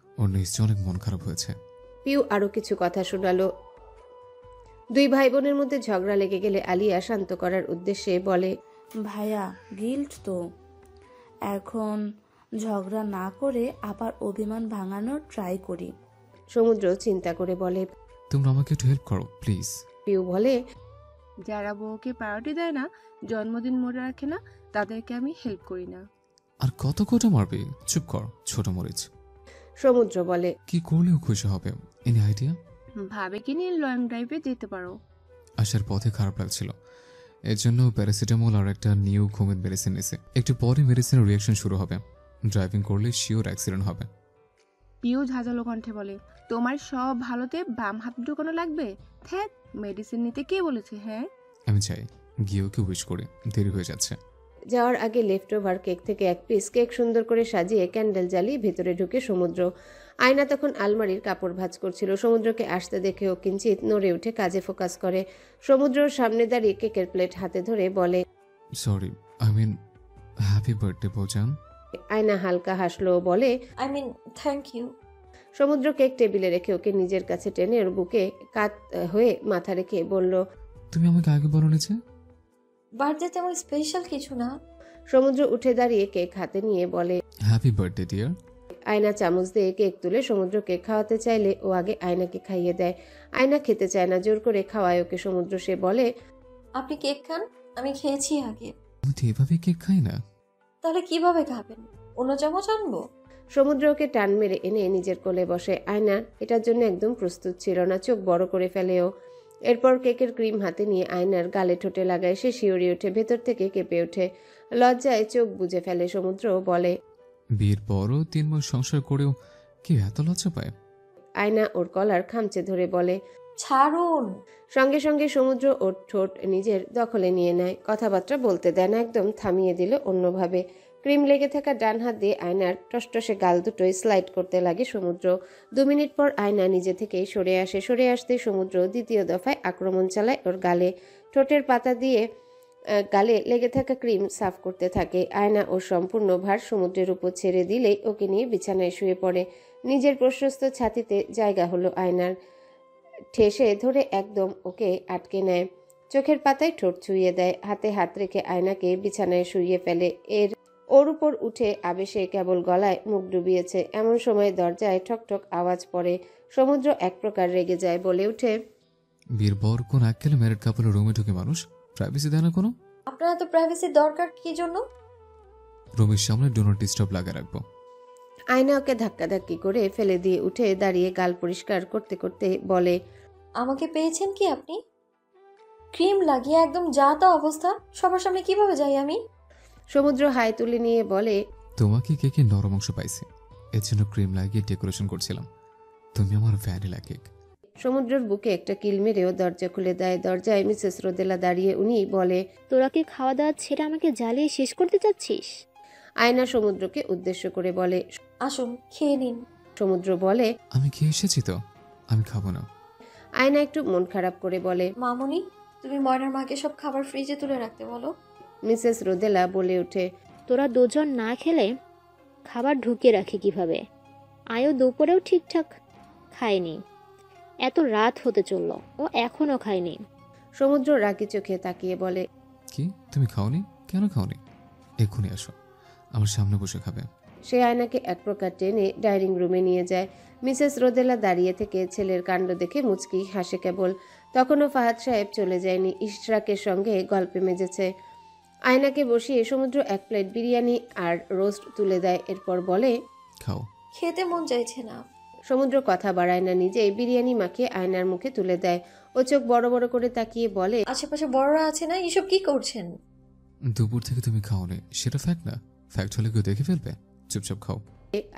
ওর নিশ্চয় অনেক মন খারাপ হয়েছে। পিউ আরো কিছু কথা শোনালো। দুই ভাই বোনের মধ্যে ঝগড়া লেগে গেলে আলিয়া শান্ত করার উদ্দেশ্যে বলে, ভাইয়া গিল্ট তো, এখন ঝগড়া না করে আবার অভিমান ভাঙানোর ট্রাই করি। সমুদ্র চিন্তা করে বলে, তোমরা আমাকে একটু হেল্প করো প্লিজ। পিউ বলে, যারা বউকে প্রায়োরিটি দেয় না, জন্মদিন মনে রাখে না, তাদেরকে আমি হেল্প করি না। আর কত কোটা মারবি, চুপ কর ছোট মরিচ। সমুদ্র বলে, কি করলেও খুশি হবে, এনি আইডিয়া? ভাবিকে নিয়ে লং ড্রাইভে যেতে পারো। আসার পথে খারাপ লাগছিল, এর জন্য প্যারাসিটামল আর একটা নিউ ঘুমের মেডিসিন নিছে। একটু পরে মেডিসিনের রিয়াকশন শুরু হবে, ড্রাইভিং করলে শিওর অ্যাক্সিডেন্ট হবে। পিউ ঝাঁঝালো কণ্ঠে বলে, তোমার সব ভালোতে বাম হাত ঢোকানো লাগবে? থ্যাট, মেডিসিন নিতে কে বলেছে? হ্যাঁ আমি চাই গিয়ে ওকে উইশ করে, দেরি হয়ে যাচ্ছে। যাওয়ার আগে লেফট ওভার কেক থেকে এক পিস কেক সুন্দর করে সাজিয়ে ক্যান্ডেল জ্বালিয়ে ভেতরে ঢুকে সমুদ্র। আয়না তখন আলমারির কাপড় ভাঁজ করছিল। সমুদ্রকে আসতে দেখে ও কিঞ্চিত নড়ে উঠে কাজে ফোকাস করে। সমুদ্রর সামনে দাঁড়িয়ে কেকের প্লেট হাতে ধরে বলে, sorry, I mean happy birthday বৌজান। আয়না হালকা হাসলো, বলে, I mean thank you. Samudra cake টেবিলে রেখে ওকে নিজের কাছে টেনে ওর বুকে কাত হয়ে মাথা রেখে বলল, তুমি আমাকে আগে বলো নিচে। বার্থডে তেমন স্পেশাল কিছু না। সমুদ্র উঠে দাঁড়িয়ে কেক হাতে নিয়ে বলে, হ্যাপি বার্থডে ডিয়ার। আয়না চামচ দিয়ে কেক তুলে সমুদ্র কেক খাওয়াতে চাইলে ও আগে আয়নাকে খাইয়ে দেয়। আয়না খেতে চায় না, জোর করে খাওয়ায় ওকে সমুদ্র। সে বলে, আপনি কেক খান, আমি খেয়েছি আগে। আমি তো এভাবে কেক খাই না। তাহলে কিভাবে খাবেন? অন্য চামচ আনবো? সমুদ্র ওকে টান মেরে এনে নিজের কোলে বসে। আয়না এটার জন্য একদম প্রস্তুত ছিল না, চোখ বড় করে ফেলে ও। এরপর কেকের ক্রিম হাতে নিয়ে আয়নার গালে ঠোঁটে লাগায়। সে শিউরে ওঠে, ভেতর থেকে কেঁপে ওঠে, লজ্জায় চোখ বুজে ফেলে। সমুদ্র বলে, বিয়ের পরও 3 মাস সংসার করেও কেউ এত লজ্জা পায়? আয়না ওর কলার খামচে ধরে বলে, ছাড়ুন। সঙ্গে সঙ্গে সমুদ্র ওর ঠোঁট নিজের দখলে নিয়ে নেয়, কথাবার্তা বলতে দেয় না, একদম থামিয়ে দিল অন্যভাবে। ক্রিম লেগে থাকা ডান হাত দিয়ে আয়নার টসটসে গাল দুটোই স্লাইড করতে লাগে সমুদ্র। 2 মিনিট পর আয়না নিজে থেকেই সরে আসে। সরে আসতে সমুদ্র দ্বিতীয় দফায় আক্রমণ চালায় ওর গালে। ঠোঁটের পাতা দিয়ে গালে লেগে থাকা ক্রিম সাফ করতে থাকে। আয়না ওর সম্পূর্ণ ভার সমুদ্রের উপর ছেড়ে দিলেই ওকে নিয়ে বিছানায় শুয়ে পড়ে। নিজের প্রশস্ত ছাতিতে জায়গা হলো আয়নার, ঠেসে ধরে একদম ওকে আটকে নেয়। চোখের পাতায় ঠোঁট ছুঁয়ে দেয়, হাতে হাত রেখে আয়নাকে বিছানায় শুইয়ে ফেলে। এর ওর উপর উঠে আবেশে কেবল গলায় মুখ ডুবিয়েছে। এমন সময় দরজায় ঠকঠক আওয়াজ পড়ে। সমুদ্র এক প্রকার রেগে যায়, বলে ওঠে, বিয়ের পর কোন এককালে ম্যারিড কাপলের রুমে ঢুকে মানুষ প্রাইভেসি দেয় না কোনো? আপনার এত প্রাইভেসির দরকার কি জন্য? রুমের সামনে ডো নট ডিস্টার্ব লাগিয়ে রাখবো। আয়না ওকে ধাক্কাধাক্কি করে ফেলে দিয়ে উঠে দাঁড়িয়ে গাল পরিষ্কার করতে করতে বলে, আমাকে পেয়েছেন কি আপনি? ক্রিম লাগিয়ে একদম যা তা অবস্থা, সবার সামনে কিভাবে যাই আমি? সমুদ্র হাই তুলে নিয়ে বলে, তোমাকে কে নরম অংশ পাইছে, এর জন্য ক্রিম লাগিয়ে ডেকোরেশন করছিলাম। তুমি আমার ভ্যানিলা কেক। সমুদ্রের বুকে একটা কিল মেরেও দরজা খুলে দেয়। দরজায় মিসেস রোদেলা দাঁড়িয়ে, উনি বলে, তোরা কি খাওয়া দাওয়া ছেড়ে আমাকে জ্বালিয়ে শেষ করতে চাচ্ছিস? আয়না সমুদ্রকে উদ্দেশ্য করে বলে, আসুন খেয়ে নিন। সমুদ্র বলে, আমি খেয়ে এসেছি তো, আমি খাবো না। আয়না একটু মন খারাপ করে বলে, মামুনি, তুমি ময়নার মাকে সব খাবার ফ্রিজে তুলে রাখতে বলো। মিসেস রোদেলা বলে ওঠে, তোরা দুজন না খেলে খাবার ঢুকিয়ে রাখি কিভাবে? আয়ও দুপুরেও ঠিকঠাক খায়নি, এত রাত হতে চললো, ও এখনো খায়নি। সমুদ্র রাগি চোখে তাকিয়ে বলে, কি তুমি খাওনি? কেন খাওনি? এক্ষুনি আসো, আমার সামনে বসে খাবে। সে আয়নাকে এক প্রকার টেনে ডাইনিং রুমে নিয়ে যায়। মিসেস রোদেলা দাঁড়িয়ে থেকে ছেলের কাণ্ড দেখে মুচকি হাসে কেবল। তখনও ফাহাদ সাহেব চলে যায়নি, ইশরাকের সঙ্গে গল্পে মেজেছে। আয়নাকে বসিয়ে সমুদ্র এক প্লেট বিরিয়ানি আর রোস্ট তুলে দেয়। এরপর বলে, খাও। খেতে মন চাইছে না। সমুদ্র কথা বাড়ায় না, নিজেই বিরিয়ানি মাখিয়ে আয়নার মুখে তুলে দেয়। ও চোখ বড় বড় করে তাকিয়ে বলে, আশেপাশে বড়রা আছে না, এসব কি করছেন? দুপুর থেকে তুমি খাওনি, সেটা ফ্যাক্ট না। ফ্যাক্ট হলে কেউ দেখে ফেলবে, চুপচাপ খাও।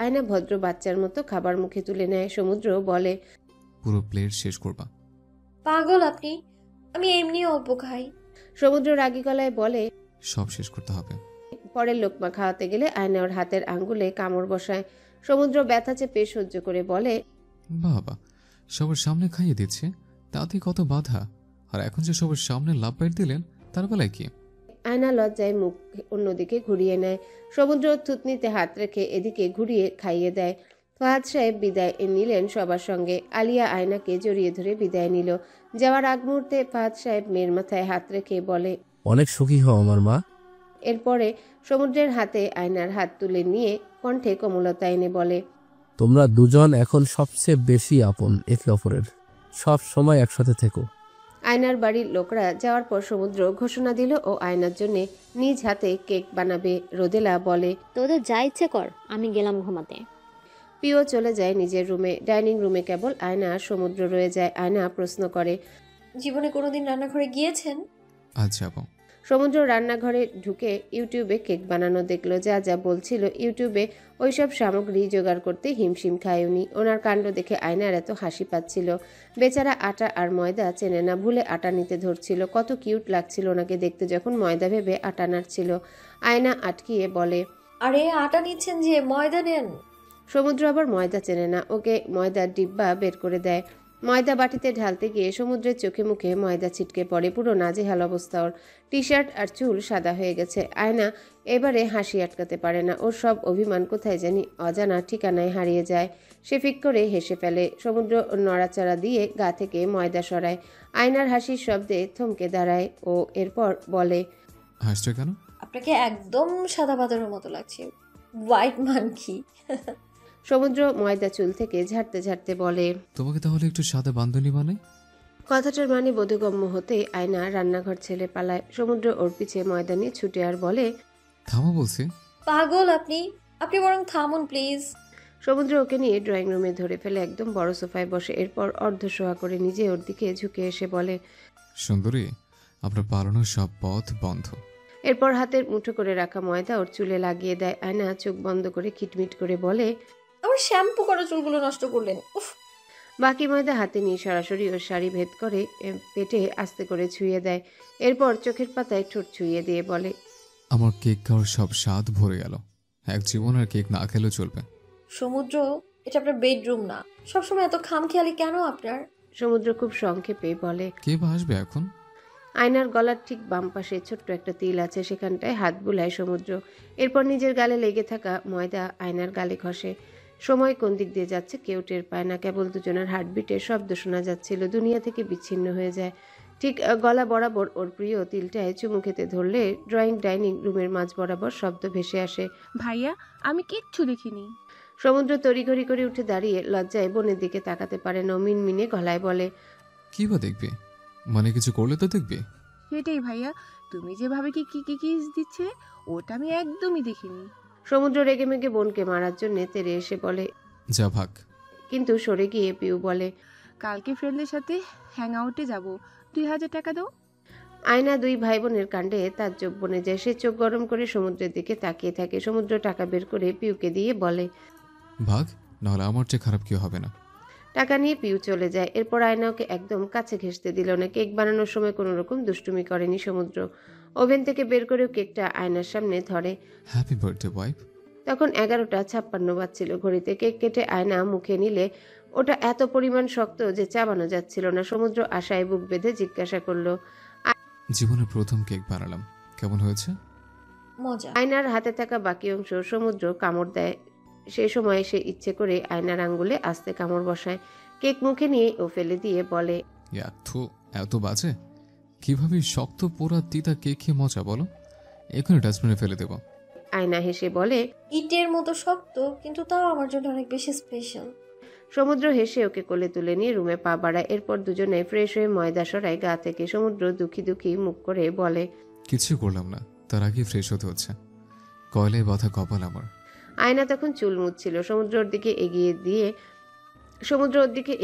আয়না ভদ্র বাচ্চার মতো খাবার মুখে তুলে নেয়। সমুদ্র বলে, পুরো প্লেট শেষ করবা। পাগল আপনি, আমি এমনি অল্প খাই। সমুদ্র রাগী গলায় বলে, সব শেষ করতে হবে। পরের লোকমা খাওয়াতে গেলে আয়না ওর হাতের আঙ্গুলে কামড় বসায়। সমুদ্র ব্যথা চেপে সহ্য করে বলে, বাবা, সবার সামনে খাইয়ে দিচ্ছে, তাতে কত বাধা। আর এখন যে সবার সামনে লাভ বাইট দিলেন, তার বেলায় কি? আয়না লজ্জায় মুখ অন্যদিকে ঘুরিয়ে নেয়। সমুদ্র থুতনিতে হাত রেখে এদিকে ঘুরিয়ে খাইয়ে দেয়। ফাহাদ সাহেব বিদায় নিলেন সবার সঙ্গে। আলিয়া আয়নাকে জড়িয়ে ধরে বিদায় নিল। যাওয়ার আগ মুহূর্তে ফাহাদ সাহেব মেয়ের মাথায় হাত রেখে বলে, অনেক সুখী হও আমার মা। এরপরে সমুদ্রের হাতে আয়নার হাত তুলে নিয়ে কণ্ঠে কোমলতা এনে বলে, তোমরা দুজন এখন সবচেয়ে বেশি আপন একে অপরের, সব সময় একসাথে থেকো। আয়নার বাড়ির লোকরা যাওয়ার পর সমুদ্র ঘোষণা দিল ও আয়নার জন্য নিজ হাতে কেক বানাবে। রোদেলা বলে, তোদের যা ইচ্ছে কর, আমি গেলাম ঘুমাতে। পিও চলে যায় নিজের রুমে। ডাইনিং রুমে কেবল আয়না আর সমুদ্র রয়ে যায়। আয়না প্রশ্ন করে, জীবনে কোনোদিন রান্নাঘরে গিয়েছেন? আজ যাবো। সমুদ্র রান্নাঘরে ঢুকে ইউটিউবে কেক বানানো দেখলো। যা যা বলছিল ইউটিউবে ওইসব সামগ্রী জোগাড় করতে হিমশিম খায় উনি। ওনার কাণ্ড দেখে আয়নার এত হাসি পাচ্ছিল। বেচারা আটা আর ময়দা চেনে না, ভুলে আটা নিতে ধরছিল। কত কিউট লাগছিল ওনাকে দেখতে যখন ময়দা ভেবে আটা নাড়ছিল। আয়না আটকিয়ে বলে, আরে আটা নিচ্ছেন যে, ময়দা নেন। সমুদ্র আবার ময়দা চেনে না, ওকে ময়দার ডিব্বা বের করে দেয়। ময়দা বাটিতে ঢালতে গিয়ে সমুদ্রের চোখে মুখে ময়দা ছিটকে পড়ে। পুরো নাজেহাল অবস্থা ওর। টি শার্ট আর চুল সাদা হয়ে গেছে। আয়না এবারে হাসি আটকাতে পারে না। ওর সব অভিমান কোথায় জানি অজানা ঠিকানায় হারিয়ে যায়। সে ফিক করে হেসে ফেলে। সমুদ্র নড়াচড়া দিয়ে গা থেকে ময়দা সরায়। আয়নার হাসির শব্দে থমকে দাঁড়ায় ও এরপর বলে, হাসছো কেন? আপনাকে একদম সাদা বাঁদরের মতো লাগছে, হোয়াইট মানকি। সমুদ্র ময়দা চুল থেকে ঝাড়তে ঝাড়তে বলে, তোমাকে তাহলে একটু সাদা বান্ধবী বানাই। কথাটার মানে বোধগম্য হতে আয়না রান্নাঘর ছেড়ে পালায়। সমুদ্র ওর পিছে ময়দা নিয়ে ছুটে আর বলে, থামো বলছি। পাগল আপনি, আপনি বরং থামুন প্লিজ। সমুদ্র ওকে নিয়ে ড্রয়িং রুমে ধরে ফেলে একদম বড় সোফায় বসে। এরপর অর্ধশোয়া করে নিজে ওর দিকে ঝুঁকে এসে বলে, সুন্দরী, আপনার পালানোর সব পথ বন্ধ। এরপর হাতের মুঠো করে রাখা ময়দা ওর চুলে লাগিয়ে দেয়। আয়না চোখ বন্ধ করে খিটমিট করে বলে, আমার শ্যাম্পু করা চুলগুলো নষ্ট করলেন। উফ। বাকি ময়দা হাতে নিয়ে সরাসরি ওর শাড়ি ভেদ করে পেটে আস্তে করে ছুঁয়ে দেয়। এরপর চোখের পাতায় ঠোঁট ছুঁয়ে দিয়ে বলে, আমার কেক খাওয়ার সব স্বাদ ভরে গেল। এক জীবন আর কেক না খেলেও চলবে। সমুদ্র, এটা আপনার বেডরুম না, সবসময় এত খামখেয়ালি কেন আপনার? সমুদ্র খুব সংক্ষেপে বলে, কে বা আসবে এখন? আয়নার গলার ঠিক বাম পাশে ছোট্ট একটা তিল আছে, সেখানটায় হাত বুলায় সমুদ্র। এরপর নিজের গালে লেগে থাকা ময়দা আয়নার গালে ঘষে। সময় কোন দিক দিয়ে যাচ্ছে কেউ টের পায় না, কেবল দুজনের হার্টবিটের শব্দ শোনা যাচ্ছিল। দুনিয়া থেকে বিচ্ছিন্ন হয়ে যায়। ঠিক গলা বরাবর ওর প্রিয় তিলটায় চুমু খেতে ধরলে ড্রয়িং ডাইনিং রুমের মাঝ বরাবর শব্দ ভেসে আসে। ভাইয়া আমি কিচ্ছু দেখিনি। সমুদ্র তড়িঘড়ি করে উঠে দাঁড়িয়ে লজ্জায় বোনের দিকে তাকাতে পারে না, মিনমিনে গলায় বলে, কি বা দেখবি? মানে কিছু করলে তো দেখবি। সেটাই ভাইয়া, তুমি যেভাবে কি কি কি কিস দিচ্ছে ওটা আমি একদমই দেখিনি। সমুদ্র রেগে মেগে বোনকে মারার জন্য তেরে এসে বলে, যা ভাগ। কিন্তু সরে গিয়ে পিউ বলে, কালকে ফ্রেন্ডদের সাথে হ্যাং আউটে যাবো, 2000 টাকা দাও। আয়না দুই ভাই বোনের কাণ্ডে তার চোখ বনে যায়। সে চোখ গরম করে সমুদ্রের দিকে তাকিয়ে থাকে। সমুদ্র টাকা বের করে পিউকে দিয়ে বলে, ভাগ, নাহলে আমার চেয়ে খারাপ কেউ হবে না। টাকা নিয়ে পিউ চলে যায়। এরপর আয়না ওকে একদম কাছে ঘেঁষতে দিল না। কেক বানানোর সময় কোনো রকম দুষ্টুমি করেনি সমুদ্র। ওভেন থেকে বের করেও কেকটা আয়নার সামনে ধরে। Happy birthday wife. তখন 11:56 বাজছিল ঘড়িতে। কেক কেটে আয়না মুখে নিলে ওটা এত পরিমাণ শক্ত যে চাবানো যাচ্ছিল না। সমুদ্র আশায় বুক বেঁধে জিজ্ঞাসা করলো, জীবনের প্রথম কেক বানালাম, কেমন হয়েছে? মজা। আয়নার হাতে থাকা বাকি অংশ সমুদ্র কামড় দেয়। সে সময় সে ইচ্ছে করে আয়নার আঙ্গুলে আস্তে কামড় বসায়। কেক মুখে নিয়ে ও ফেলে দিয়ে বলে, এত বাজে? কিভাবে শক্ত পোড়া তিতা কেক খেয়ে মজা বলো? এখনই ডাস্টবিনে ফেলে দেব। আয়না হেসে বলে, ইটের মতো শক্ত, কিন্তু তাও আমার জন্য অনেক বেশি স্পেশাল। সমুদ্র হেসে ওকে কোলে তুলে নিয়ে রুমে পা বাড়ায়। এরপর দুজনে ফ্রেশ হয়ে ময়দা সরায় গা থেকে। সমুদ্র দুঃখী দুঃখী মুখ করে বলে, কিছু করলাম না, তার আগে ফ্রেশ হতে হচ্ছে। কয়লায় বাঁধা কপাল আমার। আয়না তখন চুল মুছছিল। সমুদ্র ওর দিকে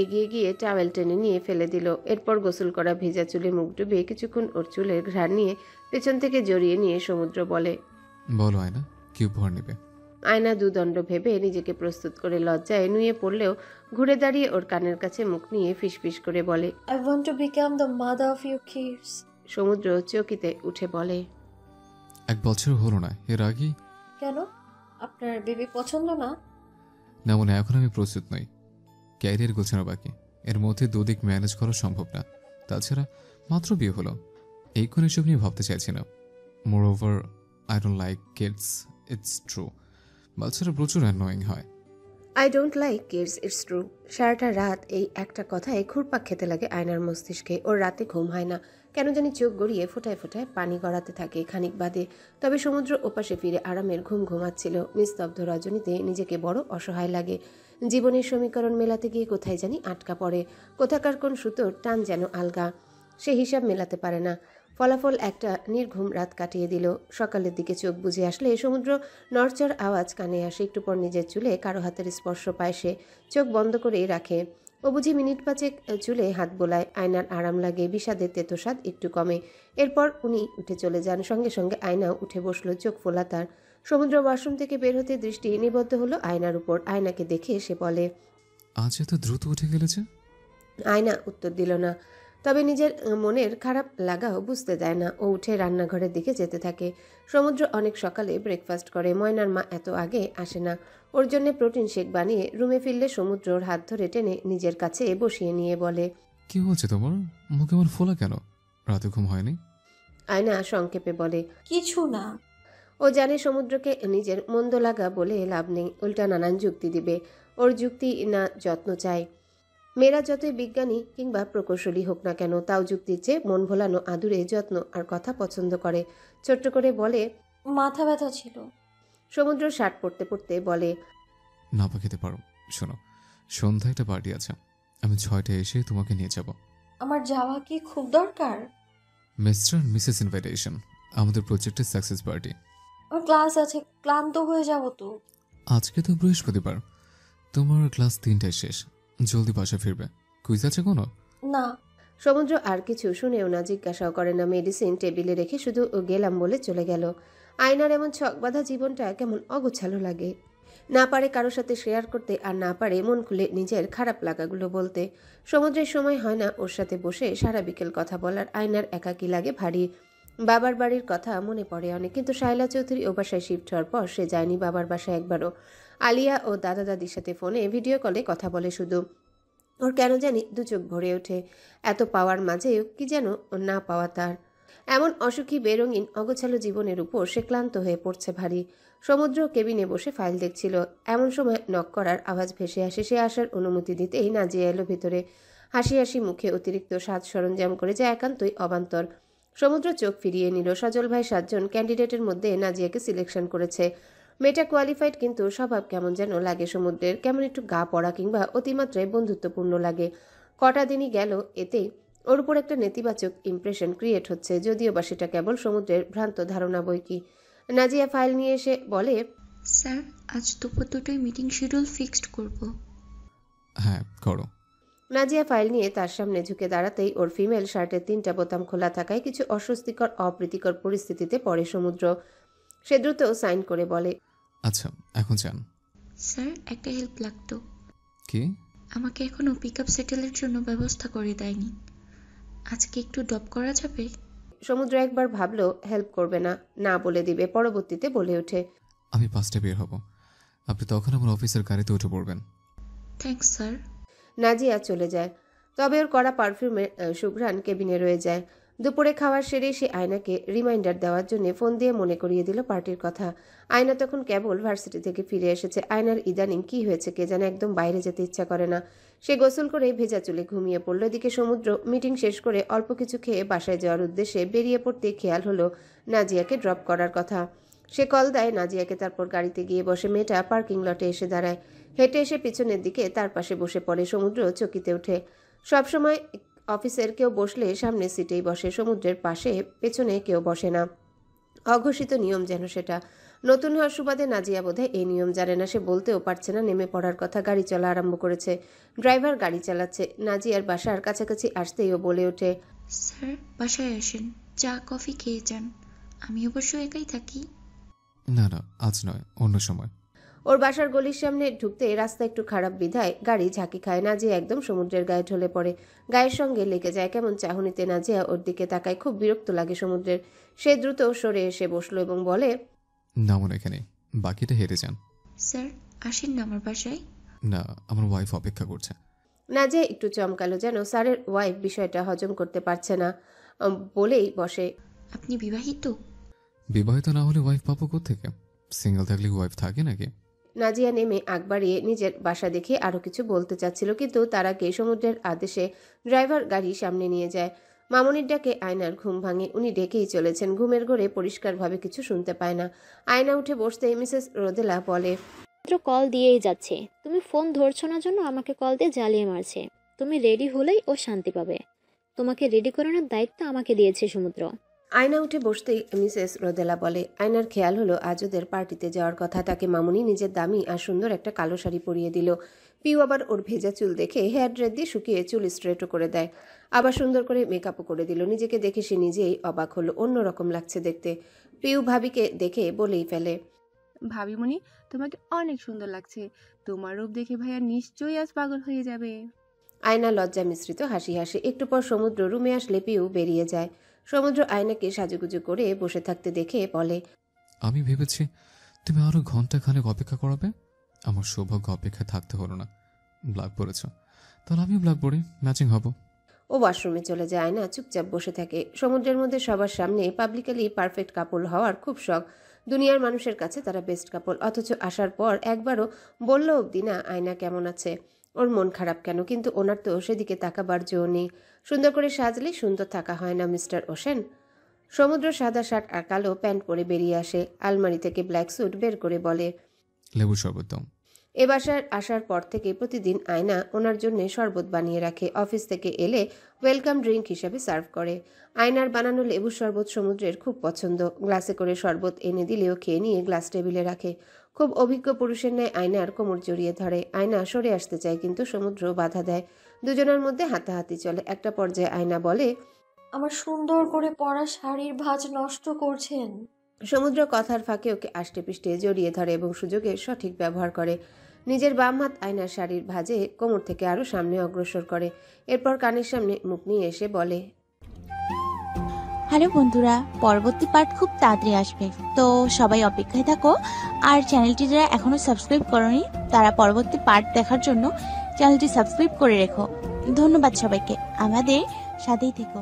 এগিয়ে গিয়ে টাওয়েল টেনে নিয়ে ফেলে দিল। এরপর গোসল করা ভেজা চুলে মুখ ডুবিয়ে কিছুক্ষণ ওর চুলের ঘ্রাণ নিয়ে পেছন থেকে জড়িয়ে নিয়ে সমুদ্র বলে, বলো আয়না, কি উপহার নেবে? আয়না দুদণ্ড ভেবে নিজেকে প্রস্তুত করে লজ্জায় নুয়ে পড়লেও ঘুরে দাঁড়িয়ে ওর কানের কাছে মুখ নিয়ে ফিসফিস করে বলে, I want to become the mother of your kids. সমুদ্র চকিতে উঠে বলে, 1 বছর হলো না, এর আগে? কেন? আপনার বেবি পছন্দ না? না, মনে এখন আমি প্রস্তুত নই। ক্যারিয়ার গোছানো বাকি, এর মধ্যে দুদিক ম্যানেজ করা সম্ভব না। তাছাড়া মাত্র বিয়ে হলো, এই কোন এসব নিয়ে ভাবতে চাইছি না। Moreover I don't like kids, it's true. বাচ্চারা প্রচুর অ্যানোয়িং হয়। I don't like kids, it's true. সারাটা রাত এই একটা কথায় ঘুরপাক খেতে লাগে আয়নার মস্তিষ্কে। ওর রাতে ঘুম হয় না, কেন জানি চোখ গড়িয়ে ফোটায় ফোটায় পানি গড়াতে থাকে খানিক বাদে। তবে সমুদ্র ওপাশে ফিরে আরামের ঘুম ঘুমাচ্ছিল। নিস্তব্ধ রজনীতে নিজেকে বড় অসহায় লাগে। জীবনের সমীকরণ মেলাতে গিয়ে কোথায় জানি আটকা পড়ে। কোথাকার কোন সুতোর টান যেন আলগা, সে হিসাব মেলাতে পারে না। ফলাফল একটা নির্ঘুম রাত কাটিয়ে দিল। সকালের দিকে চোখ বুজে আসলে সমুদ্র নড়চড় আওয়াজ কানে আসে। একটু পর নিজের চুলে কারো হাতের স্পর্শ পায়। সে চোখ বন্ধ করেই রাখে। ও বুঝি মিনিট পাঁচেক চুলে হাত বোলায়। আয়নার আরাম লাগে, বিষাদের তেতোস্বাদ একটু কমে। এরপর উনি উঠে চলে যান। সঙ্গে সঙ্গে আয়নাও উঠে বসলো, চোখ ফোলা তার। সমুদ্র ওয়াশরুম থেকে বের হতে দৃষ্টি নিবদ্ধ হলো আয়নার উপর। আয়নাকে দেখে সে বলে, আজ এত দ্রুত উঠে গেলেছে? আয়না উত্তর দিল না, তবে নিজের মনের খারাপ লাগাও বুঝতে দেয় না। ও উঠে রান্নাঘরের দিকে যেতে থাকে। সমুদ্র অনেক সকালে ব্রেকফাস্ট করে। ময়নার মা এত আগে আসে না। ওর জন্য প্রোটিন শেক বানিয়ে রুমে ফিরলে সমুদ্রর হাত ধরে টেনে নিজের কাছে বসিয়ে নিয়ে বলে, কি হচ্ছে তোমার? মুখে আমার ফোলা কেন? রাতে ঘুম হয়নি? আয়না সংক্ষেপে বলে, কিছু না। ও জানে সমুদ্রকে নিজের মন্দ লাগা বলে লাভ নেই, উল্টা নানান যুক্তি দিবে। ওর যুক্তি না যত্ন চায়। মেয়েরা যতই বিজ্ঞানী কিংবা প্রকৌশলী হোক না কেন, তাও যুক্তির চেয়ে মন ভোলানো আদুরে যত্ন আর কথা পছন্দ করে। ছোট্ট করে বলে, মাথা ব্যথা ছিল। সমুদ্র শার্ট পরতে পরতে বলে, না পা খেতে পারো। শোনো, সন্ধ্যায় একটা পার্টি আছে, আমি 6টায় এসে তোমাকে নিয়ে যাব। আমার যাওয়া কি খুব দরকার? মিস্টার অ্যান্ড মিসেস ইনভাইটেশন, আমাদের প্রজেক্টের সাকসেস পার্টি। আমার ক্লাস আছে, ক্লান্ত হয়ে যাব তো। আজকে তো বৃহস্পতিবার, তোমার ক্লাস 3টায় শেষ, জলদি বাসা ফিরবে। কুইজ আছে কোনো? না। সমুদ্র আর কিছু শুনেও না, জিজ্ঞাসাও করে না। মেডিসিন টেবিলে রেখে শুধু গেলাম বলে চলে গেল। আয়নার এমন ছকবাঁধা জীবনটা কেমন অগোছালো লাগে। না পারে কারোর সাথে শেয়ার করতে, আর না পারে মন খুলে নিজের খারাপ লাগাগুলো বলতে। সমুদ্রের সময় হয় না ওর সাথে বসে সারা বিকেল কথা বলার। আয়নার একাকী লাগে ভারী। বাবার বাড়ির কথা মনে পড়ে অনেক, কিন্তু শায়লা চৌধুরী ও বাসায় শিফট হওয়ার পর সে যায়নি বাবার বাসায় একবারও। আলিয়া ও দাদা দাদির সাথে ফোনে ভিডিও কলে কথা বলে শুধু। ওর কেন জানি দু চোখ ভরে ওঠে। এত পাওয়ার মাঝেও কি যেন না পাওয়া তার। এমন অসুখী বেরঙিন অগোছালো জীবনের উপর সে ক্লান্ত হয়ে পড়ছে ভারী। সমুদ্র কেবিনে বসে ফাইল দেখছিল। এমন সময় নক করার আওয়াজ ভেসে আসে। সে আসার অনুমতি দিতেই নাজিয়া এলো ভেতরে। হাসি হাসি মুখে অতিরিক্ত সাজ সরঞ্জাম করে যা একান্তই অবান্তর। সমুদ্র চোখ ফিরিয়ে নিল। সজল ভাই 7 জন ক্যান্ডিডেটের মধ্যে নাজিয়াকে সিলেকশন করেছে। মেয়েটা কোয়ালিফাইড, কিন্তু স্বভাব কেমন যেন লাগে সমুদ্রের, কেমন একটু গা পড়া কিংবা অতিমাত্রায় বন্ধুত্বপূর্ণ লাগে। কটা দিনই গেল, এতেই ওর উপর একটা নেতিবাচক ইমপ্রেশন ক্রিয়েট হচ্ছে, যদিও বা সেটা কেবল সমুদ্রের ভ্রান্ত ধারণা বই কি। নাজিয়া ফাইল নিয়ে এসে বলে, স্যার আজ দুপুর 2টায় মিটিং শিডিউল ফিক্সড করব। হ্যাঁ করো। নাজিয়া ফাইল নিয়ে তার সামনে ঝুঁকে দাঁড়াতেই ওর ফিমেল শার্টের 3টা বোতাম খোলা থাকায় কিছু অস্বস্তিকর অপ্রীতিকর পরিস্থিতিতে পড়ে সমুদ্র। সে দ্রুত সাইন করে বলে, আচ্ছা এখন যান। স্যার একটা হেল্প লাগতো। কি? আমাকে এখনো পিকআপ সেটেলের জন্য ব্যবস্থা করে দেয়নি, আজকে একটু ড্রপ করা যাবে? সমুদ্র একবার ভাবলো হেল্প করবে না, না বলে দিবে। পরবর্তীতে বলে ওঠে, আমি 5টায় বের হব, আপনি তখন আমার অফিসের গাড়িতে উঠে পড়বেন। Thanks sir. নাজিয়া চলে যায়। তবে ওর কড়া পারফিউমের সুঘ্রাণ কেবিনে রয়ে যায়। দুপুরে খাওয়ার সেরে সে আয়নাকে রিমাইন্ডার দেওয়ার জন্য ফোন দিয়ে মনে করিয়ে দিল পার্টির কথা। আয়না তখন কেবল ভার্সিটি থেকে ফিরে এসেছে। আয়নার ইদানিং কি হয়েছে কে জানে, একদম বাইরে যেতে ইচ্ছা করে না। সে গোসল করে ভেজা চুলে ঘুমিয়ে পড়ল। এদিকে সমুদ্র মিটিং শেষ করে অল্প কিছু খেয়ে বাসায় যাওয়ার উদ্দেশ্যে বেরিয়ে পড়তে খেয়াল হলো নাজিয়াকে ড্রপ করার কথা। সে কল দেয় নাজিয়াকে, তারপর গাড়িতে গিয়ে বসে। মেয়েটা পার্কিং লটে এসে দাঁড়ায়। হেঁটে এসে পিছনের দিকে তার পাশে বসে পড়ে। সমুদ্র চকিতে ওঠে। সবসময় অফিসের কেউ বসলে সামনের সিটেই বসে, সমুদ্রের পাশে পেছনে কেউ বসে না। অঘোষিত নিয়ম যেন সেটা। নতুন হওয়ার সুবাদে নাজিয়া বোধহয় এই নিয়ম জানে না। সে বলতেও পারছে না নেমে পড়ার কথা। গাড়ি চলা আরম্ভ করেছে। ড্রাইভার গাড়ি চালাচ্ছে। নাজিয়ার বাসার কাছাকাছি আসতেই ও বলে ওঠে, স্যার বাসায় আসেন, চা কফি খেয়ে যান, আমি অবশ্য একাই থাকি। না না আজ নয়, অন্য সময়। ওর বাসার গলির সামনে ঢুকতে রাস্তা একটু খারাপ বিধায় গাড়ি ঝাঁকি খায়। নাজিয়া একদম সমুদ্রের গায়ে ঢলে পড়ে। গায়ের সঙ্গে লেগে যায়। কেমন চাহনিতে নাজিয়া ওর দিকে তাকায়। খুব বিরক্ত লাগে সমুদ্রের। সে দ্রুত সরে এসে বসলো এবং বলে, নামুন এখানে, বাকিটা হেরে যান। স্যার আসেন না আমার বাসায়। না, আমার ওয়াইফ অপেক্ষা করছে। নাজিয়া একটু চমকালো, যেন স্যারের ওয়াইফ বিষয়টা হজম করতে পারছে না। বলেই বসে, আপনি বিবাহিত? বিবাহিত না হলে ওয়াইফ পাবো কোত্থেকে? সিঙ্গেল থাকলে ওয়াইফ থাকে নাকি? নাজিয়া নেমে আগ বাড়িয়ে নিজের বাসা দেখে আরো কিছু বলতে চাচ্ছিল, কিন্তু তার আগে সমুদ্রের আদেশে ড্রাইভার গাড়ি সামনে নিয়ে যায়। মামুনির ডাকে আয়নার ঘুম ভাঙে। উনি ডেকেই চলেছেন। ঘুমের ঘোরে পরিষ্কারভাবে কিছু শুনতে পায় না। আয়না উঠে বসতেই মিসেস রোদেলা বলে, কল দিয়েই যাচ্ছে, তুমি ফোন ধরছো না জন্য আমাকে কল দিয়ে জ্বালিয়ে মারছে। তুমি রেডি হলেই ও শান্তি পাবে। তোমাকে রেডি করানোর দায়িত্ব আমাকে দিয়েছে সমুদ্র। আয়না উঠে বসতেই মিসেস রোদেলা বলে, আয়নার খেয়াল হলো আজ ওদের পার্টিতে যাওয়ার কথা। তাকে মামুনি নিজের দামি আর সুন্দর একটা কালো শাড়ি পরিয়ে দিল। পিউ আবার ওর ভেজা চুল দেখে হেয়ার ড্রায়ার দিয়ে শুকিয়ে চুল স্ট্রেটও করে দেয়। আবার সুন্দর করে মেকআপও করে দিল। নিজেকে দেখে সে নিজেই অবাক হলো। অন্যরকম লাগছে দেখতে। পিউ ভাবিকে দেখে বলেই ফেলে, ভাবিমণি তোমাকে অনেক সুন্দর লাগছে। তোমার রূপ দেখে ভাইয়া নিশ্চয়ই আজ পাগল হয়ে যাবে। আয়না লজ্জা মিশ্রিত হাসি হাসে। একটু পর সমুদ্র রুমে আসলে পিউ বেরিয়ে যায়। সমুদ্র আয়নাকে সাজুগুজু করে বসে থাকতে দেখে বলে, আমি ভেবেছি তুমি আরো ঘন্টা খানেক অপেক্ষা করাবে। আমার সৌভাগ্য অপেক্ষায় থাকতে হলো না। ব্ল্যাক পরেছ, তাহলে আমিও ব্ল্যাক পরি, ম্যাচিং হব। ও ওয়াশরুমে চলে যায়। আয়না চুপচাপ বসে থাকে। সমুদ্রের মধ্যে সবার সামনে পাবলিকালি পারফেক্ট কাপল হওয়ার খুব শখ। দুনিয়ার মানুষের কাছে তারা বেস্ট কাপল। অথচ আসার পর একবারও বলল অবধি না আয়না কেমন আছে, ওর মন খারাপ কেন। কিন্তু ওনার তো সেদিকে তাকাবার জো নেই। সুন্দর করে সাজলে সুন্দর থাকা হয় না মিস্টার ওশেন। সমুদ্র সাদা শার্ট আর কালো প্যান্ট পরে বেরিয়ে আসে। আলমারি থেকে ব্ল্যাক স্যুট বের করে বলে, লেবু শরবত দাও। এ বাসায় আসার পর থেকে প্রতিদিন আয়না ওনার জন্য শরবত বানিয়ে রাখে। অফিস থেকে এলে ওয়েলকাম ড্রিঙ্ক হিসাবে সার্ভ করে। আয়নার বানানো লেবু শরবত সমুদ্রের খুব পছন্দ। গ্লাসে করে শরবত এনে দিলেও খেয়ে নিয়ে গ্লাস টেবিলে রাখে। খুব অভিজ্ঞ পুরুষের ন্যায় আয়নার কোমর জড়িয়ে ধরে। আয়না সরে আসতে চায়, কিন্তু সমুদ্র বাধা দেয়। দুজনের মধ্যে হাতাহাতি চলে। একটা পর্যায়ে আয়না বলে, আমার সুন্দর করে পরা শাড়ির ভাঁজ নষ্ট করছেন। সমুদ্র কথার ফাঁকে ওকে আষ্টে পিষ্টে জড়িয়ে ধরে এবং সুযোগের সঠিক ব্যবহার করে। নিজের বাম হাত আয়নার শাড়ির ভাঁজে কোমর থেকে আরো সামনে অগ্রসর করে। এরপর কানের সামনে মুখ নিয়ে এসে বলে, হ্যালো বন্ধুরা, পরবর্তী পার্ট খুব তাড়াতাড়ি আসবে, তো সবাই অপেক্ষায় থাকো। আর চ্যানেলটি যারা এখনো সাবস্ক্রাইব করোনি তারা পরবর্তী পার্ট দেখার জন্য চ্যানেলটি সাবস্ক্রাইব করে রেখো। ধন্যবাদ সবাইকে, আমাদের সাথেই থেকো।